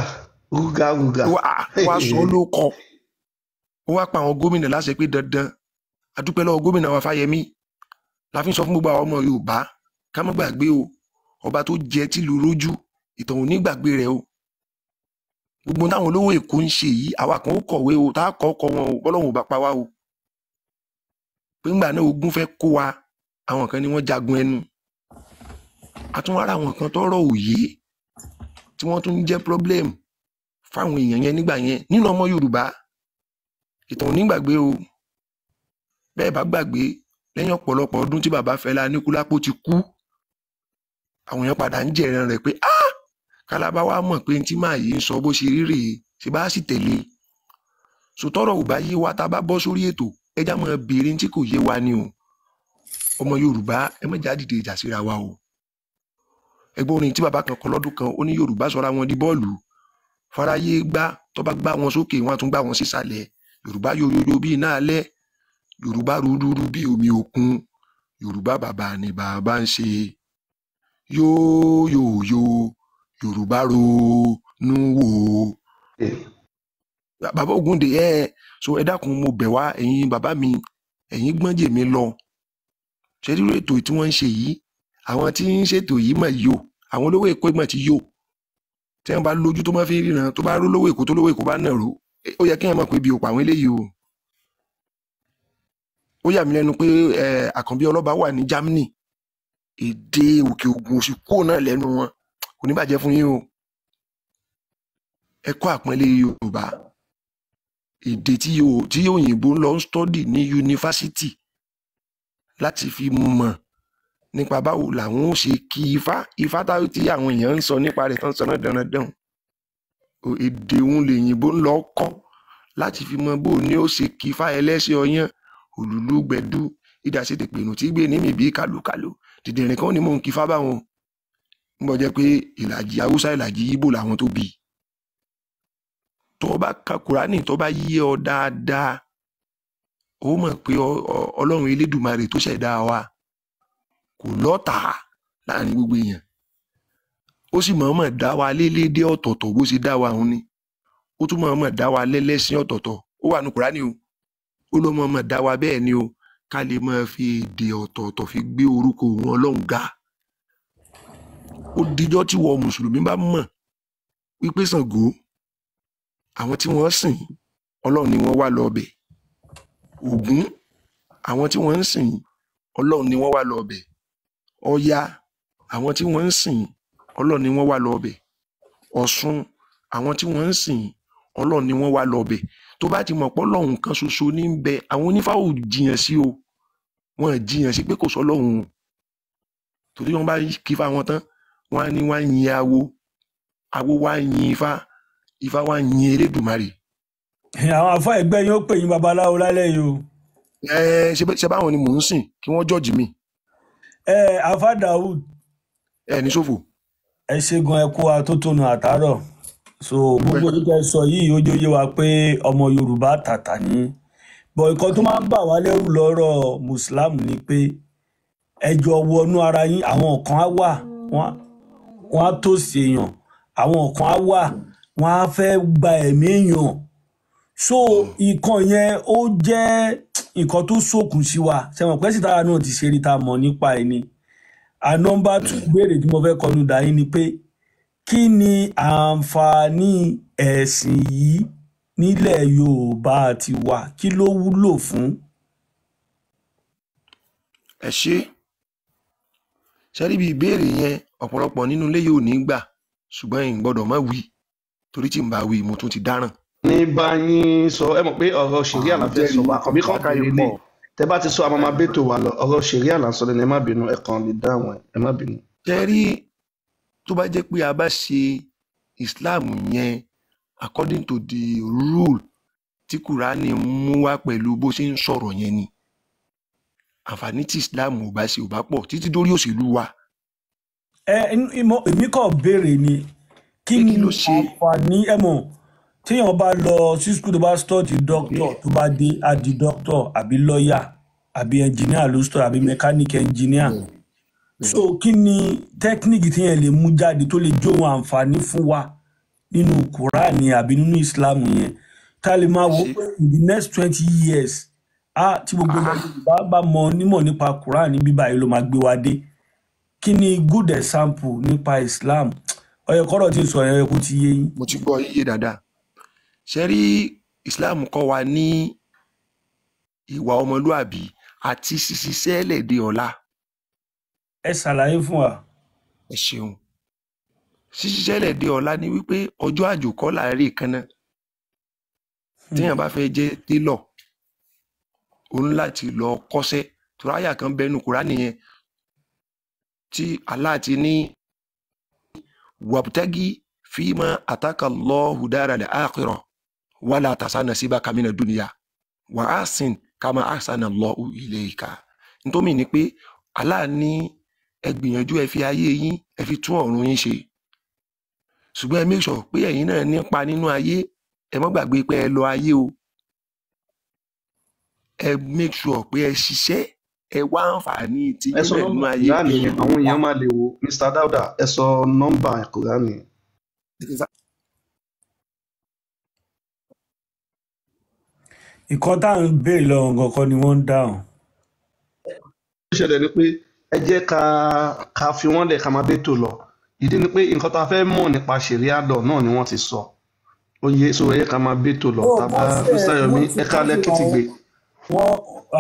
wá sọ ló kọ, ó wá pa àwọn gómìnà láṣẹ pé dandan, adúpẹ́ lọ́wọ́ gómìnà wa Fáyẹmí, la fi ń sọ fún gbogbo àwọn ọmọ Yorùbá ká má gbàgbé o, ọba tó jẹ tìlú rójú, ìtàn ò ní gbàgbé rẹ̀ o. gbogbo táwọn olówó Èkó ń ṣe yìí, àwa kan ó kọ̀wé o, tá a kọ́ wọn o, bọ́lọ́hun ò bá pa wá o. pé ńgbà náà ogun fẹ́ kó wa, àwọn kan ni wọ́n jagun ẹnu. àtúnwárà àwọn kan tọrọ òye tí wọ́n tún jẹ́ problem fáwọn èèyàn yẹn nígbà yẹn nínú ọmọ Yorùbá. ìtàn ò ní gbàgbé o. bẹ́ẹ̀ bá gbàgbé, lẹ́yìn ọ̀pọ̀lọpọ̀ ọdún tí bàbá Fẹlá Aníkúlápó ti kú, àwọn èèyàn padà ń jẹ̀ràn rẹ̀ pé kálábá wa mọ̀ pé tí màá yìí ń sọ bó ṣe rí rèé, ṣe bá sì tẹ̀lé. sòtọ́rọ̀ ò bá yé wa, tá a bá bọ́ sórí ètò, ẹjá mọ̀ béèrè tí kò yé wa ni o. ọmọ Yorùbá, ẹ má jà dìde ìjà síra wa o. ẹgbẹ́ orin tí bàbá kan kọ lọ́dún kan, ó ní Yorùbá sọra wọn di bọ́ọ̀lù, fáráyé gbá, tó bá gbá wọn sókè wọn á tún gbá wọn sísàlẹ̀. Yorùbá yoyoyo bí iná alẹ́, Yorùbá rúdúrú bí omi òkun, Yorùbá bàbá ni bàbá ń ṣe, yóyòyò Yorùbá ronú wò. bàbá Ògúndé so ẹ dákun mo bẹ̀ wá ẹ̀yin bàbá mi ẹ̀yin gbọ́n jè mí lọ ṣe irú ètò tí wọ́n ń ṣe yìí àwọn tí ń ṣètò yìí mọ̀ yìí o àwọn olówó Èkó mọ̀ ti yó tí wọ́n bá lójú tó máa fi ríran tó bá rú lówó Èkó tó lówó Èkó bá nàró ó yẹ kí wọ́n mọ̀ pé bí òpó àwọn eléyìí o ó yà mí lẹ́nu pé Àkànbí Ọlọ́ba wà ní Germany èdè Òkè Ògùn òsì kúrò náà lẹ́nu wọn kò ní bàjẹ́ fún yín o ẹ kọ́ àpọ́nlé Yorùbá èdè tí òyìnbó ń lọ ń stọ́dì ní yunifásitì láti fi mọ̀ nípa báwo làwọn ó ṣe kí ifá tí àwọn èèyàn ń sọ nípa rẹ̀ tán sọ náà dandan èdè òun lèyìnbó ń lọ kọ́ láti fi mọ̀ bó ní ó ṣe kí ifá ẹlẹ́sẹ̀ ọyán òlùlú gbẹ̀dú ìdásíte pẹ̀lú tí gbé ní mi bí kàlùkàlù dìdìrín kan ní mò ń kí ifá báwọn ń bọ̀ jẹ́ pé ìlàjì Haúsá ìlàjì Ìgbò làwọn tó bí tó bá ka Kùránì tó bá yé ọ dáadáa ó mọ̀ pé Ọlọ́run Elédùmarè tó ṣẹ̀dá wa kò lọ́tà láàrin gbogbo èèyàn ó sì mọ̀ọ́mọ̀ dá wa lélédé ọ̀tọ̀ọ̀tọ̀ bó ṣe dá wa òun ni ó tún mọ̀ọ́mọ̀ dá wa lẹ́lẹ́sìn ọ̀tọ̀ọ̀tọ̀ ó wà ní Kùránì o ó ló mọ̀ọ́mọ̀ dá wa bẹ́ẹ̀ ni o ká lè máa fi èdè ọ̀tọ̀ọ̀tọ̀ fi gbé orúkọ òun Ọlọ́run ga ó dijọ́ tí wọ́n mùsùlùmí bá mọ̀ wípé Ṣàngó àwọn tí wọ́n sìn Ọlọ́run ni wọ́n wá lọ bẹ̀ Ògún àwọn tí wọ́n ń sìn Ọlọ́run ni wọ́n wá lọ bẹ̀ Ọya àwọn tí wọ́n ń sìn Ọlọ́run ni wọ́n wá lọ bẹ̀ Ọ̀ṣun àwọn tí wọ́n ń sìn Ọlọ́run ni wọ́n wá lọ bẹ̀ tó bá ti mọ̀ pé Ọlọ́run kan ṣoṣo ní ń bẹ àwọn onífá ò jiyàn sí o wọ́n jiyàn sí pé kò sọ́lọ́run torí wọ́n bá kí fá wọn tán wọ́n á ní wọ́n á yin awo wá yin ifá wá yin Elédùmarè. àwọn afọ ẹgbẹ́ yóò pè yín babaláwo lálẹ́ yìí o. ṣe báwọn ni mò ń sìn kí wọ́n jọ́ọ̀jì mi. afa Daoud. ní ṣòfò. ẹ ṣe gan ẹ kó atótónu àtàárọ̀ so gbogbo ìjọ sọ yìí ó jẹ́ yé wa pé ọmọ Yorùbá tàtà ní bọ̀ nǹkan tó máa ń bà wá lẹ́rù lọ́rọ̀ Mùsùlùmí ni pé ẹjọ́ wọnú ara yín àwọn kan á wà wọ́n á tòsí èèyàn àwọn kan á wà wọ́n á fẹ́ gba ẹ̀mí èèyàn so nǹkan yẹn ó jẹ́ nǹkan tó ṣókùn sí wa sẹ́wọ̀n pẹ́ sítára náà ti ṣe rí ta mọ̀ nípa ẹ̀ ni nọ́mbà 2 ìbéèrè tí mo fẹ́ kọnu dà yín ni pé kí ni àǹfààní ẹ̀sìn yìí nílẹ̀ Yorùbá ti wà kí ló wúlò fún. ẹ ṣe rí bí ìbéèrè yẹn ọ̀pọ̀lọpọ̀ nínú ilé yóò ní gbà ṣùgbọ́n n gbọ́dọ̀ má wí torí tí n bá wí mo tún ti dáràn. ní báyìí sọ ẹ mọ̀ pé ọ̀rọ̀ ṣẹ̀ríà la fẹ́ sọ wa Àkànbí kan kéré ní tẹ bá ti sọ àmọ́ máa bẹ́tò wa lọ ọ̀rọ̀ ṣẹ̀ríà là ń sọ lẹ́nu ẹ má bínú ẹ kàn lè dáhùn ẹ má bínú. ṣe rí tó bá jẹ́ pé a bá ṣe Islam yẹn according to the rule tí Kùránì mú wá pẹ̀lú bó ṣe ń sọ̀rọ̀ yẹn ni àǹfààní tí Islam ò bá ṣe ò bá pọ̀ títí dórí òṣèlú wa. èmi kàn béèrè ni kí ni àǹfààní téèyàn bá lọ sí skul tó bá stọ́ọ̀tì dókítọ̀ tó bá dé á di dókítọ̀ àbí lọ́ọ̀yà àbí ẹnjìníà ló stọ́ọ̀ àbí mẹkáníkì ẹnjìníà so kí ni tẹ́kíníkì téèyàn lè mú jáde tó lè jóhun àǹfààní fún wa nínú Kùránì àbí nínú Islam yẹn ká lè máa wò pé in the next 20 years tí gbogbo Yorùbá bá mọ onímọ̀ nípa Kùránì bíbá yìí ló máa gbé wa dé kí ni good example nípa Islam ọ̀yẹ̀kọ́rọ̀ tí ń sọ ẹ̀yẹ kó ti yé yín. mo ti gbọ́ iye dáadáa ṣe rí Islam kọ́ wa ní ìwà ọmọlúàbí àti ṣiṣẹ́ lẹ́dẹ̀ ọ̀la. ẹ ṣàlàyé fún wa. ẹ ṣeun ṣiṣẹ́ lẹ́dẹ̀ ọ̀la ni wípé ọjọ́ àjòkọ́ láàárín kan náà téèyàn bá fẹ́ jẹ́ télọ̀ òun láti lọ kọ́ṣẹ́ tó ráyà kan bẹnu Kùránì yẹn tí Allah ti ní wabtagi fima ataka Allahu daral akhirah wala tasa nasibaka mina dunya wa ahsin kama ahsana Allahu ilayka nítorí ni pé Allah ní ẹ gbìyànjú ẹ fi ayé yín ẹ fi tún ọ̀run yín ṣe ṣùgbọ́n ẹ make sure pé ẹ̀yin náà nípa nínú ayé ẹ má gbàgbé pé ẹ lọ ayé o ẹ make sure pé ẹ ṣiṣẹ́ ẹ wá àǹfààní tí nínú ayé àwọn èèyàn máa lè wo Mr. Dauda ẹ sọ nọ́mbà Kùránì. ìkan tá à ń béèrè lọ́wọ́ gangan ni wọ́n ń dáhùn. ó ṣẹlẹ̀ ni pé ẹ jẹ́ ká fi wọ́n lẹ̀ ká máa bẹ́tò lọ ìdí ni pé nǹkan tá a fẹ́ mọ̀ nípa ṣẹ̀ríà lọ náà ni wọ́n ti sọ ó yẹ so ẹ jẹ́ ká máa bẹ́tò lọ tàbá Mr. Yomi ẹ kálẹ̀ Kìtìgbé. wọ́n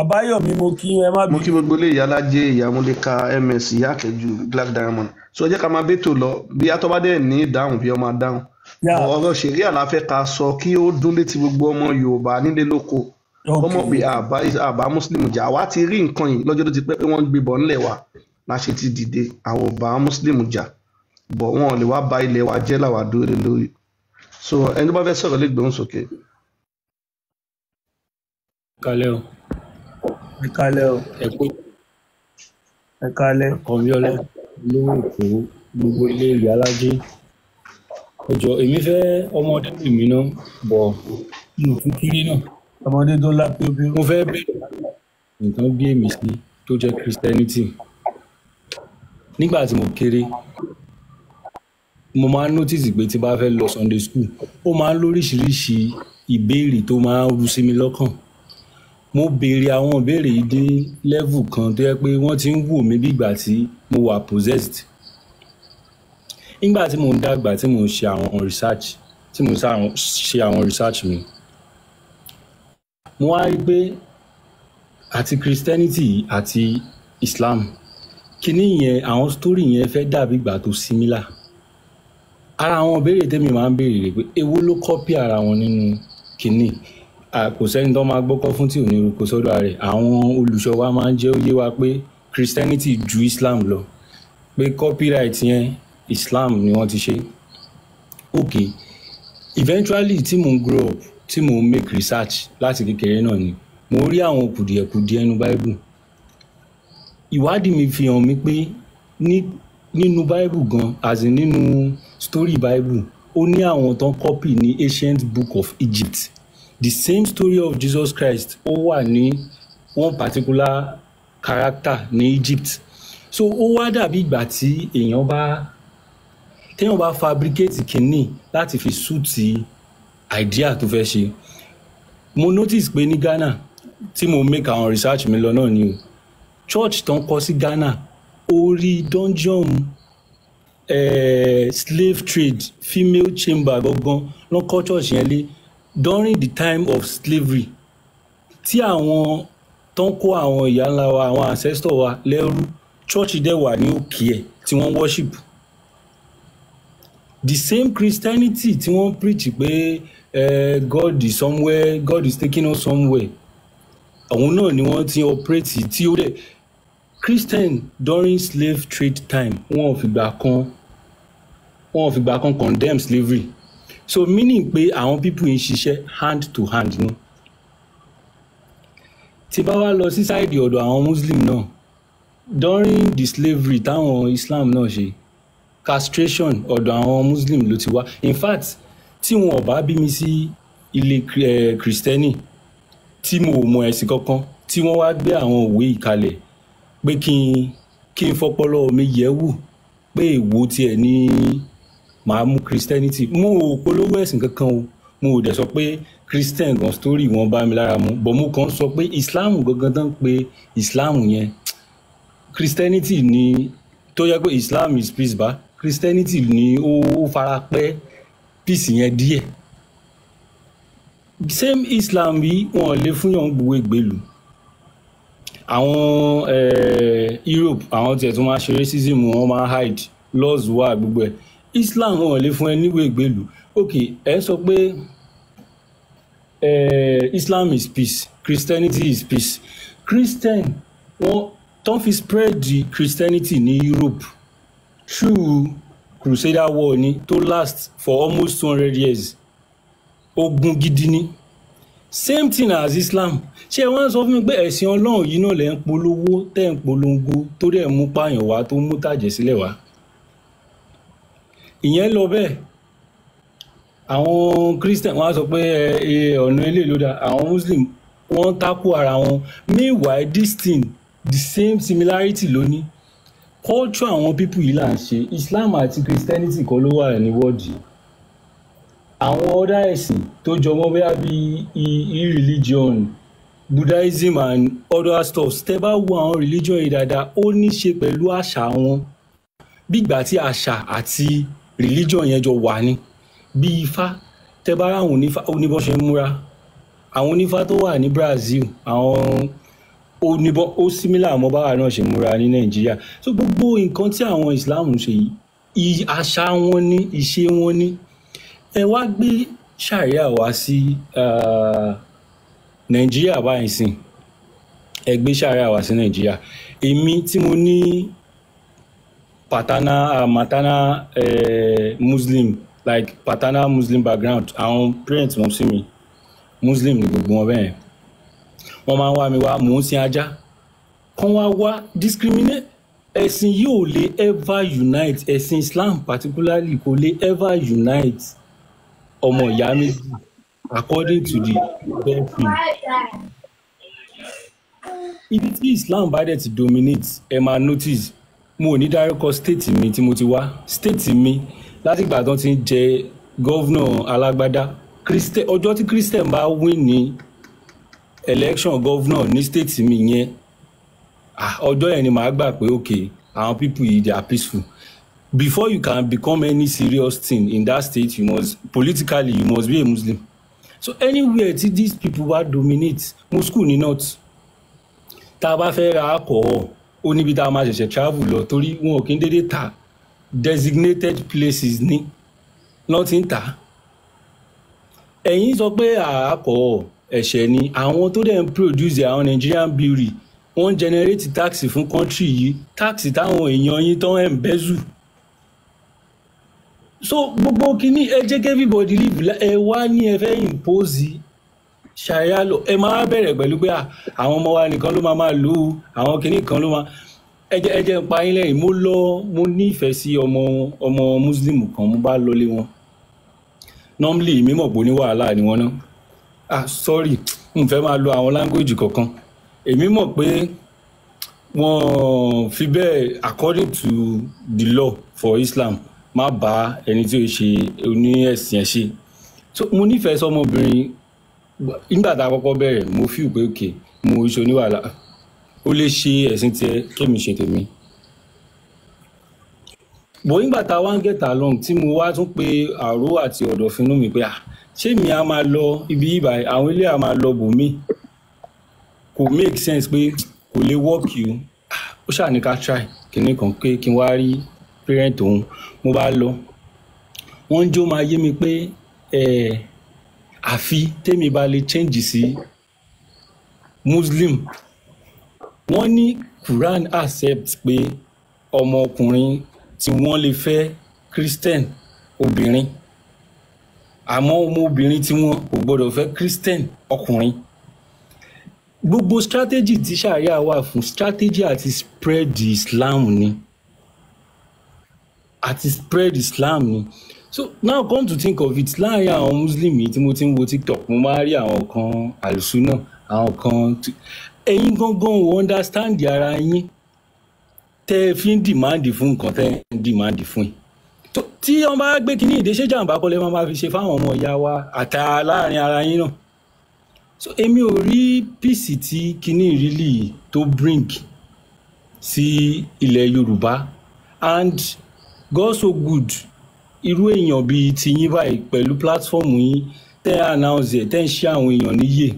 Àbáyọ̀mí mo kí ẹ má mo kí gbogbo ilé ìyá alájẹ ìyá Múlíkà MS ìyá Akẹ́jù Black Diamond so ẹ jẹ́ ká máa bẹ́tò lọ bí atọ́bádẹ́ ní ìdáhùn bí ọmọ adáhùn ọ̀rọ̀ ṣẹ̀ríà la fẹ́ ká sọ kí ó dún létí gbogbo ọmọ Yorùbá nílé lóko ọmọ pé àbá Muslim jà wá ti rí nǹkan yìí lọ́jọ́ tó ti pẹ́ pé wọ́n ń gbé bọ̀ ńlẹ̀ wa la ṣe ti dìde àwọn ọba Muslim jà bọ̀ wọn ò lè wá ba ilẹ̀ wa jẹ́ làwà dúró lé lórí so ẹni tó bá fẹ́ sọ̀rọ̀ lè gbóhùn sókè. Kálẹ̀ o. ẹ kálẹ̀ o. ẹ kálẹ̀. Kọ̀míọ́lá lówó Èkó gbogbo ilé ìyá alájẹ. Ẹjọ́ èmi fẹ́ ọmọdé mi náà bọ̀ mo tún kiri náà. ọmọdé tó lápẹ́ bí. Mo fẹ́ bẹ̀rẹ̀ nǹkan bí èmi sí tó jẹ́ Christianity. Nígbà tí mo kéré mo máa ń notice pé tí bá fẹ́ lọ Sunday school ó máa ń lóríṣiríṣi ìbéèrè tó máa ń ru sí mi lọ́kàn. Mo béèrè àwọn ìbéèrè yìí dé level kan tó yẹ pé wọ́n ti ń wò mí bí ìgbà tí mo wà possessed. Nígbà tí mo ń dàgbà tí mo ń ṣe àwọn research tí mo ṣe àwọn research mi mo wá rí pé àti Christianity àti Islam kíní yẹn àwọn story yẹn fẹ́ dàbí ìgbà tó similar. Ara àwọn ìbéèrè tèmi máa ń béèrè rẹ̀ pé èwo ló copy ara wọn nínú kíní kò sẹ́ni tó máa gbọ́kọ́ fún tí ò ní rúkọ sọ́dọ̀ rẹ̀. Àwọn olùṣọ́ wa máa ń jẹ́ ó yé wa pé Christianity ju Islam lọ pé copyright yẹn Islam ni wọ́n ti ṣe. Okay, eventually tí mo ń grow up tí mo ń make research láti kékeré náà ni mo rí àwọn kùdìẹ̀kùdìẹ̀ nínú Bible. Ìwádìí mi fi hàn mí pé nínú Bible gan as in nínú story Bible ó ní àwọn tó ń copy ní ancient book of Egypt. The same story of Jesus Christ ó wà ní one particular character ní Egypt. So ó wá dàbí ìgbà tí èèyàn bá fabricate kìíní láti fi suit idea tó fẹ́ ṣe. Mo notice pé ní Ghana tí mo make àwọn research mi lọ náà ni o church tó ń kọ́ sí Ghana orí dungeon slave trade female chamber gangan ló kọ́ church yẹn lé during the time of slavery tí àwọn tó ń kó àwọn ìyá ńlá wa àwọn ancestor wa lẹ́rú church dẹ̀ wà ní òkè ẹ̀ tí wọ́n worship. The same Christianity tí wọ́n preach pé God is somewhere, God is taking us somewhere àwọn náà ni wọ́n ti operate tí ó dẹ̀ Christian during slave trade time wọ́n ò fìgbà kan condemn slavery. So meaning pé àwọn people ń ṣiṣẹ́ hand to hand ni. Tí bá wá lọ sí side ọ̀dọ̀ àwọn Muslim náà during the slavery táwọn Islam náà ṣe castration ọ̀dọ̀ àwọn Muslim ló ti wá. In fact tí wọn ò bá bí mi sí ilé Kristẹni tí mo ò mọ ẹ̀sìn kankan tí wọ́n wá gbé àwọn òwe ìkalẹ̀ pé kí n fọpọlọ mi yẹ̀ wò pé èwo tiẹ̀ ní màá mú Christianity. Mo ò polówó ẹ̀sìn kankan o mo ò dẹ̀ sọ pé Christian gan story wọn bá mi lára mu but mo kàn sọ pé Islam gangan tán pé Islam yẹn Christianity ni tó yẹ pé Islam is peace bá Christianity ni ó fara pẹ́ peace yẹn díẹ̀. Same Islam bí wọn lè fún yàn gbogbo ìgbèlú. Àwọn Europe àwọn tiẹ̀ tó máa ṣe racism wọn máa hide laws wà gbogbo ẹ̀. Islam wọn lè fún ẹ níwèé ìgbèlú. Okay, ẹ sọ pé Islam is peace, Christianity is peace. Christian wọn tó fi spread the Christianity ní Europe through Crusader war ni tó last for almost 200 years. Ogun gidi ni. Same thing as Islam. Ṣé wọ́n sọ fún mi pé ẹ̀sìn Ọlọ́run yìí náà lè ń polówó tẹ́ ń polongo torí ẹ̀ mú pààyàn wá tó mú tàjẹ̀ sílẹ̀ wá. Ìyẹn lọ bẹ́ẹ̀. Àwọn Christian wọ́n á sọ pé ọ̀nà ilé ló dá. Àwọn Muslim wọ́n tako ara wọn. Meanwhile this thing the same similarity ló ní. Culture àwọn people yìí là ń ṣe. Islam àti Christianity kọ́ ló wà ní world yìí. àwọn other ẹ̀sìn tó jọmọ́ bóyá bí religion Buddhism and other stuff tẹ́ bá wo àwọn religion yìí dáadáa ó ní ṣe pẹ̀lú àṣà wọn bí ìgbà tí àṣà àti religion yẹn jọ wà ní bí ifá tẹ́ bá ráwọn oníbọn ṣe ń múra àwọn onífá tó wà ní Brazil àwọn oníbọn ó similar àmọ́ báwa náà ṣe múra ní Nàìjíríà so gbogbo nǹkan tí àwọn Islam ṣe yìí àṣà wọn ní ìṣe wọn ní ẹ wá gbé ṣàríà wá sí Nàìjíríà báyìí sìn ẹ gbé ṣàríà wá sí Nàìjíríà èmi tí mo ní maternal Muslim like paternal Muslim background àwọn parents wọn sí mi Muslim ní gbogbo wọn bẹ́ẹ̀ wọ́n máa ń wá mi wá mò ń sin ajá kán wá discriminate ẹ̀sìn yìí ò lè ever unite ẹ̀sìn Islam particularly kò lè ever unite ọmọ ìyá méjì according to the doctrine. Ibi tí Islam bá dẹ̀ ti dominate ẹ máa notice mo ò ní dárúkọ state mi tí mo ti wá state mi láti ìgbà tó ti ń jẹ governor alágbádá ọjọ́ tí Christian bá win ní election governor ní state mi yẹn ọjọ́ yẹn ni màá gbà pé okay àwọn people yìí they are peaceful before you can become any serious thing in that state you must politically you must be a Muslim so anywhere tí these people wá dominate mo school ní north tá a bá fẹ́ ra alcohol ó níbi tá a máa ṣẹ̀ṣẹ̀ travel lọ torí wọn ò kí ń dédé ta designated places ní lọ́n ti ń tà ẹ̀yin sọ pé alcohol ẹ̀ṣẹ̀ ni àwọn tó dẹ̀ ń produce àwọn Nigerian brewery wọ́n generate tax fún country yìí tax táwọn èèyàn yín tó ń embezzle so gbogbo kínní ẹ jẹ́ kí everybody live ẹ wá ní ẹ fẹ́ impose ṣàríà lọ ẹ máa bẹ̀rẹ̀ pẹ̀lú pé àwọn ọmọ wa nìkan ló máa lò ó àwọn kínní kan ló máa ẹ jẹ́ ń pa yín lẹ́yìn mo nífẹ̀ẹ́ sí ọmọ Muslim kan mo bá lọlé wọn normally mi mọ̀ pé ní wàhálà ni wọ́n náà sorry n fẹ́ máa lo àwọn language kankan èmi mọ̀ pé wọ́n fi bẹ́ẹ̀ according to the law for Islam má bá ẹni tí ó ṣe oní ẹ̀sìn ẹ̀ ṣe so mo nífẹ̀ẹ́ sọmọbìnrin nígbà tá a kọ́kọ́ bẹ̀rẹ̀ mo feel pé okay mo ṣe oníwàhálà ó lè ṣe ẹ̀sìn tiẹ̀ kémi ṣe tèmi bó nígbà tá a wá ń get along tí mo wá tún pé àrò àti ọ̀dọ̀fínú mi pé ṣé mi á máa lọ ibi ìbà àwọn ilé á máa lọ bòmí kò make sense pé kò lè work you ó ṣáà ní ká try kìnní kan pé kí n wá rí parent òun mo bá lọ wọ́n jó máa yé mi pé àfi tèmi bá lè change sí Muslim wọ́n ní Quran accept pé ọmọkùnrin tí wọ́n lè fẹ́ Christian obìnrin àmọ́ ọmọbìnrin tí wọ́n kò gbọ́dọ̀ fẹ́ Christian ọkùnrin gbogbo strategy tí ṣàríà wà fún strategy àti spread Islam ni so now come to think of it láàrin àwọn Muslim yìí tí mo ti ń wo TikTok mo máa rí àwọn kan àlùsùnà àwọn kan ẹ̀yin gangan ò understand ara yín tẹ́ fi ń demand fún nǹkan tẹ́ ń demand fún yìí tí wọ́n bá gbé kínní ìdè ṣé jàǹbá kọ́lé máa máa fi ṣe fáwọn ọmọ ìyá wa àtà láàrin ara yín náà so èmi ò rí peace tí kínní really tó bring sí ilẹ̀ Yorùbá and God so good irú èèyàn bíi tiyín báyìí pẹ̀lú platform yín tẹ́ announce ẹ̀ tẹ́ ń ṣe àwọn èèyàn níyè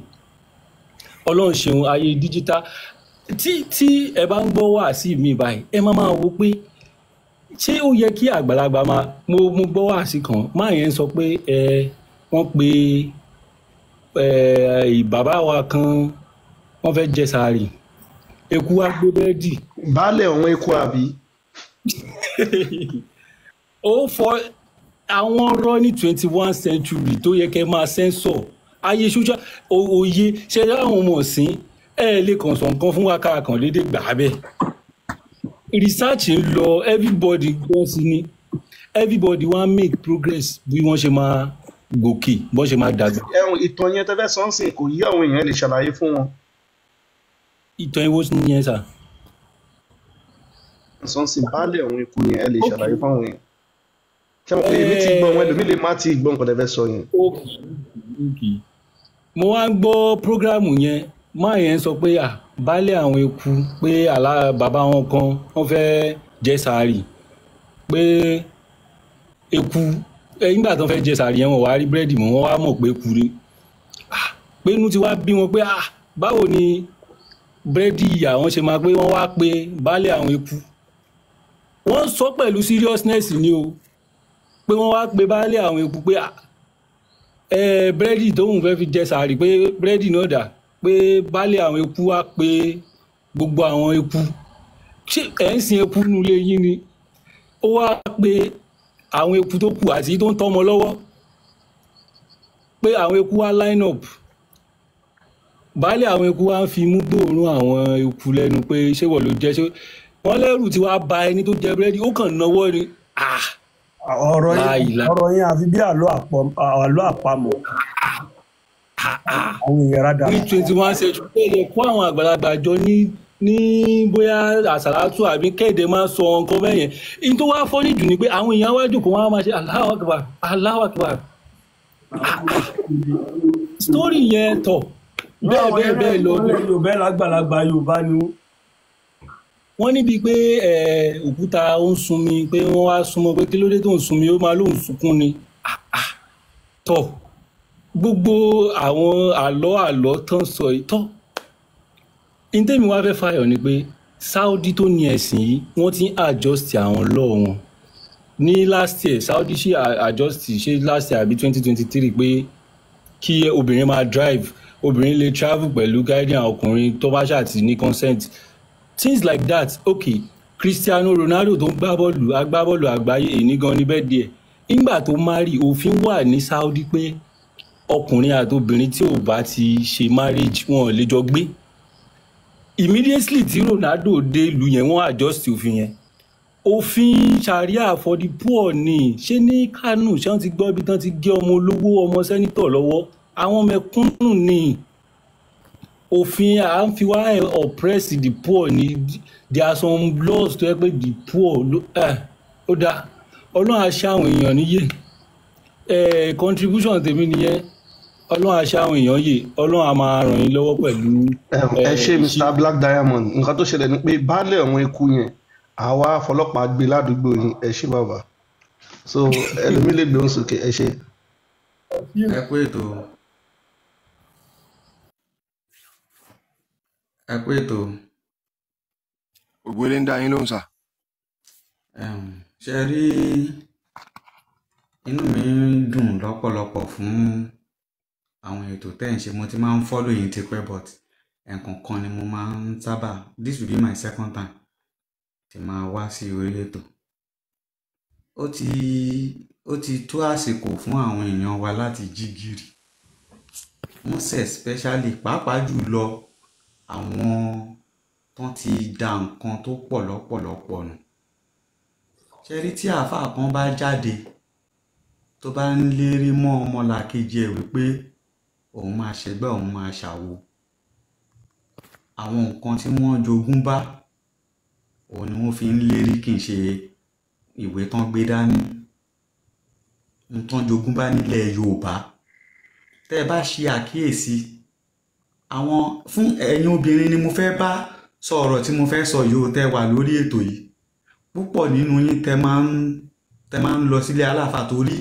Ọlọ́run ṣeun ayé digital tí ẹ bá ń gbọ́ wá sí mi báyìí ẹ máa wo pé ṣé ó yẹ kí àgbàlagbà mo gbọ́ wá sí kan máa yẹn sọ pé wọ́n pe bàbá wa kan wọ́n fẹ́ jẹ sàárì eku wá gbé bẹ́ẹ̀dì. baálé ọ̀hún eku àbí. ó fọ àwọn ọ̀rọ̀ ní 21st century tó yẹ kẹ́ máa sẹ́ńsọ̀ ayé ṣúṣà òye ṣe láwọn ọmọ ọ̀sìn lè kàn sọ nǹkan fún wa káàkàn lédè gbà bẹ́ẹ̀ research ń lọ everybody gbọ́ sí ni everybody wan make progress bí wọ́n ṣe máa gòkè bọ́n ṣe máa dàgbà. ìtàn yẹn tẹ́fẹ́ sọ́nsìn kò yí àwọn èèyàn lè ṣàlàyé fún wọn. ìtàn ìwọ yẹn sà. sọ́nsìn baálé ọ̀hún ikú yẹn ẹ lè ṣàlàyé fún àwọn èèyàn. ṣé mo pé èmi ti gbọ́ wọn ẹlòmíì lè má ti gbọ́ nǹkan tẹ́ fẹ́ sọ yẹn. Okay. Mo wá ń gbọ́ prógráàmù yẹn máa yẹn sọ pé baálé àwọn eku pé bàbá wọn kan wọ́n fẹ́ jẹ sàárì pé eku nígbà tó fẹ́ jẹ sàárì yẹn wọ́n wá rí búrẹ́dì mọ́ wọ́n wá mọ̀ pé eku ni pé inú ti wá bí wọn pé báwo ni búrẹ́dì àwọn ṣe máa pé wọ́n wá pé baálé àwọn eku wọ́n sọ pẹ̀lú seriousness ni o pé wọ́n wá pé baálé àwọn eku pé búrẹ́dì tóun fẹ́ fi jẹ sàárì pé búrẹ́dì náà dà pé baálé àwọn eku wá pé gbogbo àwọn eku ṣé ẹ̀ ń sin eku nulẹ̀ yín ni ó wá pé àwọn eku tó kù àti tó ń tọ́mọ lọ́wọ́ pé àwọn eku wá line up baálé àwọn eku wá ń fi mú gbòòrùn àwọn eku lẹ́nu pé ṣé wọ́n ló jẹ́ ṣé wọ́n lẹ́rù tí wàá ba ẹni tó jẹ búrẹ́dì ó kàn náwó ni. ọ̀rọ̀ yẹn àfi bí àlọ́ àpamọ̀ àwọn èèyàn rádà. ní 21 century pé lè kó àwọn àgbàlagbà jọ ní bóyá àsàlátù àbí kéde máa sọ nǹkan bẹ́ẹ̀ yẹn in tó wá fọ́nì jù ni pé àwọn èèyàn wájú kò wọ́n á máa ṣe Allahu Akbar Allahu Akbar story yẹn tọ̀ bẹ́ẹ̀ lọ. Yorùbá lágbàlagbà Yorùbá ni wọ́n níbi pé òkúta ó ń sun mi pé wọ́n wá súnmọ́ pé kí ló dé tó ń sun mi ó máa lóun sunkún ni tọ̀ gbogbo àwọn àlọ́ tán sọ yìí tọ́ ìtẹ́mi wá fẹ́ fàyọ̀ ni pé Saudi tó ní ẹ̀sìn yìí wọ́n ti ń adjust àwọn law wọn ní last year Saudi ṣe adjust ṣe last year àbí 2023 pé kí obìnrin máa drive obìnrin lè travel pẹ̀lú guardian ọkùnrin tó bá ṣàtì ní consent things like that. Okay, Cristiano Ronaldo tó ń agbábọ́ọ̀lù àgbáyé èyí gan ní bẹ́ẹ̀ díẹ̀ nígbà tó marry òfin wà ní Saudi pé ọkùnrin àti obìnrin tí ò bá ti ṣe marriage wọn ò lè jọ gbé immediately tí Ronaldo dé ìlú yẹn wọ́n adjust òfin yẹn òfin sharia for the poor ni ṣé ní Kánò ṣé wọ́n ti gbọ́ ibi tán ti gé ọmọ olówó ọmọ sẹ́nitọ̀ lọ́wọ́ àwọn mẹ̀kúnnù ni òfin à ń fi wá oppress the poor ni there are some laws tó yẹ pé the poor ó dá ọlọ́run àṣà àwọn èèyàn níyè contribution tèmi nìyẹn ọlọ́run àṣà àwọn èèyàn yè ọlọ́run á máa ràn yín lọ́wọ́ pẹ̀lú. ẹ ṣe Mr. Black Diamond nǹkan tó ṣẹlẹ̀ ni pé baálé àwọn eku yẹn àwa fọlọ́pàá gbé ládùúgbò yín ẹ ṣe bàbá so ẹlòmíì lè gbóhùn sókè ẹ ṣe. ẹ kú ètò gbogbo ilé ń dá yín lóhùn sà. ṣe rí inú mi dùn lọ́pọ̀lọpọ̀ fún àwọn ètò tẹ́ ń ṣe mo ti máa ń follow yín tipẹ́ but ẹ̀ẹ̀kọ̀ọ̀kan ni mo máa ń sábà this will be my second time tí máa wá sí orí ètò. ó ti tó àsìkò fún àwọn èèyàn wa láti jí gìrì most especially pàápàá jùlọ àwọn tán ti da nǹkan tó pọ̀ lọ́pọ̀lọpọ̀ nù. ṣe rí tí àáfàá kan bá jáde tó bá ń lérí mọ́ ọmọlàkejì ẹ̀ wípé òun máa ṣẹgbẹ́ òun máa ṣàwo àwọn nǹkan tí wọ́n jogún bá òun ni wọ́n fi ń lérí kì í ṣe ìwé tán gbé dání nǹkan jogún bá nílẹ̀ Yorùbá tẹ́ ẹ bá ṣe àkíyèsí àwọn fún ẹ̀yin obìnrin ni mo fẹ́ bá sọ ọ̀rọ̀ tí mo fẹ́ sọ yìí tẹ́ wà lórí ètò yìí púpọ̀ nínú yín tẹ́ máa ń lọ sílé aláàfáà torí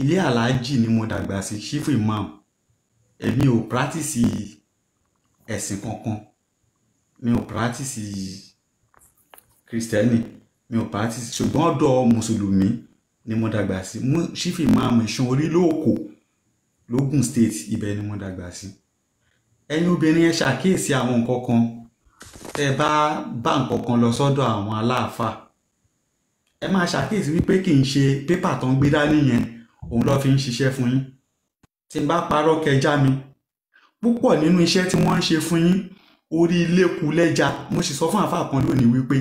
ilé aláàjì ni mo dàgbà sí ṣífù imam èmi ò practice ẹ̀sìn kankan mi ò practice kristẹni mi ò practice ṣùgbọ́n ọ̀dọ̀ mùsùlùmí ni mo dàgbà sí ṣífù imam ìṣan orí lóòkò lógùn state ibẹ̀ ni mo dàgbà sí. ẹ̀yin obìnrin ẹ ṣàkíyèsí àwọn nǹkan kan tẹ́ bá nǹkan kan lọ sọ́dọ̀ àwọn aláàfáà ẹ máa ṣàkíyèsí wípé kì í ṣe pépà tó ń gbé dání yẹn òun ló fi ń ṣiṣẹ́ fún yín tí n bá parọ́ kẹjá mi púpọ̀ nínú iṣẹ́ tí wọ́n ń ṣe fún yín orí ilé kù lẹ́jà mo sì sọ fún àfáà kan lónìí wípé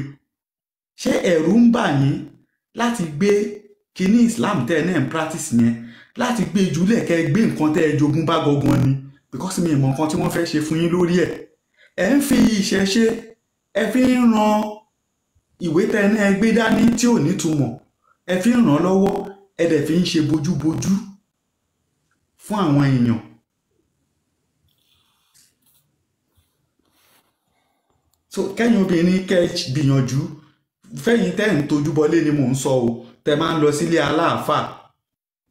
ṣé ẹ̀rù ń bà yín láti gbé kíní Islam tẹ́ ẹ náà ń practice yẹn láti gbé jùlẹ̀ kẹ́ gbé nǹkan tẹ́ ẹ jogún bá gangan ni because mi ìmọ̀ nǹkan tí wọ́n fẹ́ ṣe fún yín lórí ẹ̀ ń fi ìṣẹ̀ṣe ẹ fi ń ran ìwé tẹ́ ẹ náà gbé dání tí ò nítumọ̀ ẹ fi ń ràn lọ́wọ́ ẹ dẹ̀ fi ń ṣe bójúbójú fún àwọn èèyàn. So kẹ́yìn obìnrin kẹ́ gbìyànjú, fẹ́yìn tẹ́ ń tojú bọlé ni mò ń sọ o, tẹ́ máa ń lọ sílé aláàfáà,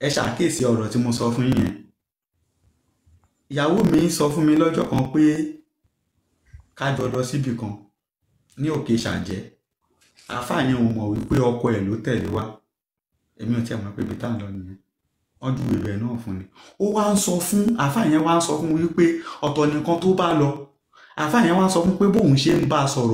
ẹ ṣàkíyèsí ọ̀rọ̀ tí mo sọ fún yín yẹn. Ìyàwó mi sọ fún mi lọ́jọ́ kan pé ká jọ lọ síbì kan ní òkè ṣàjẹ́. Àáfàá yẹn ò mọ̀ wípé ọkọ ẹ̀ ló tẹ̀lé wá, èmi ò tiẹ̀ mọ̀ pé ibi tá à ń lọ nìyẹn, wọ́n ju ìbẹ̀ náà fún ni. Ó wá ń sọ fún àáfàá yẹn, wá ń sọ fún wípé ọ̀tọ̀ nìkan tó bá lọ. Àáfàá yẹn wá ń sọ fún pé bóun ṣe ń bá a sọ̀rọ̀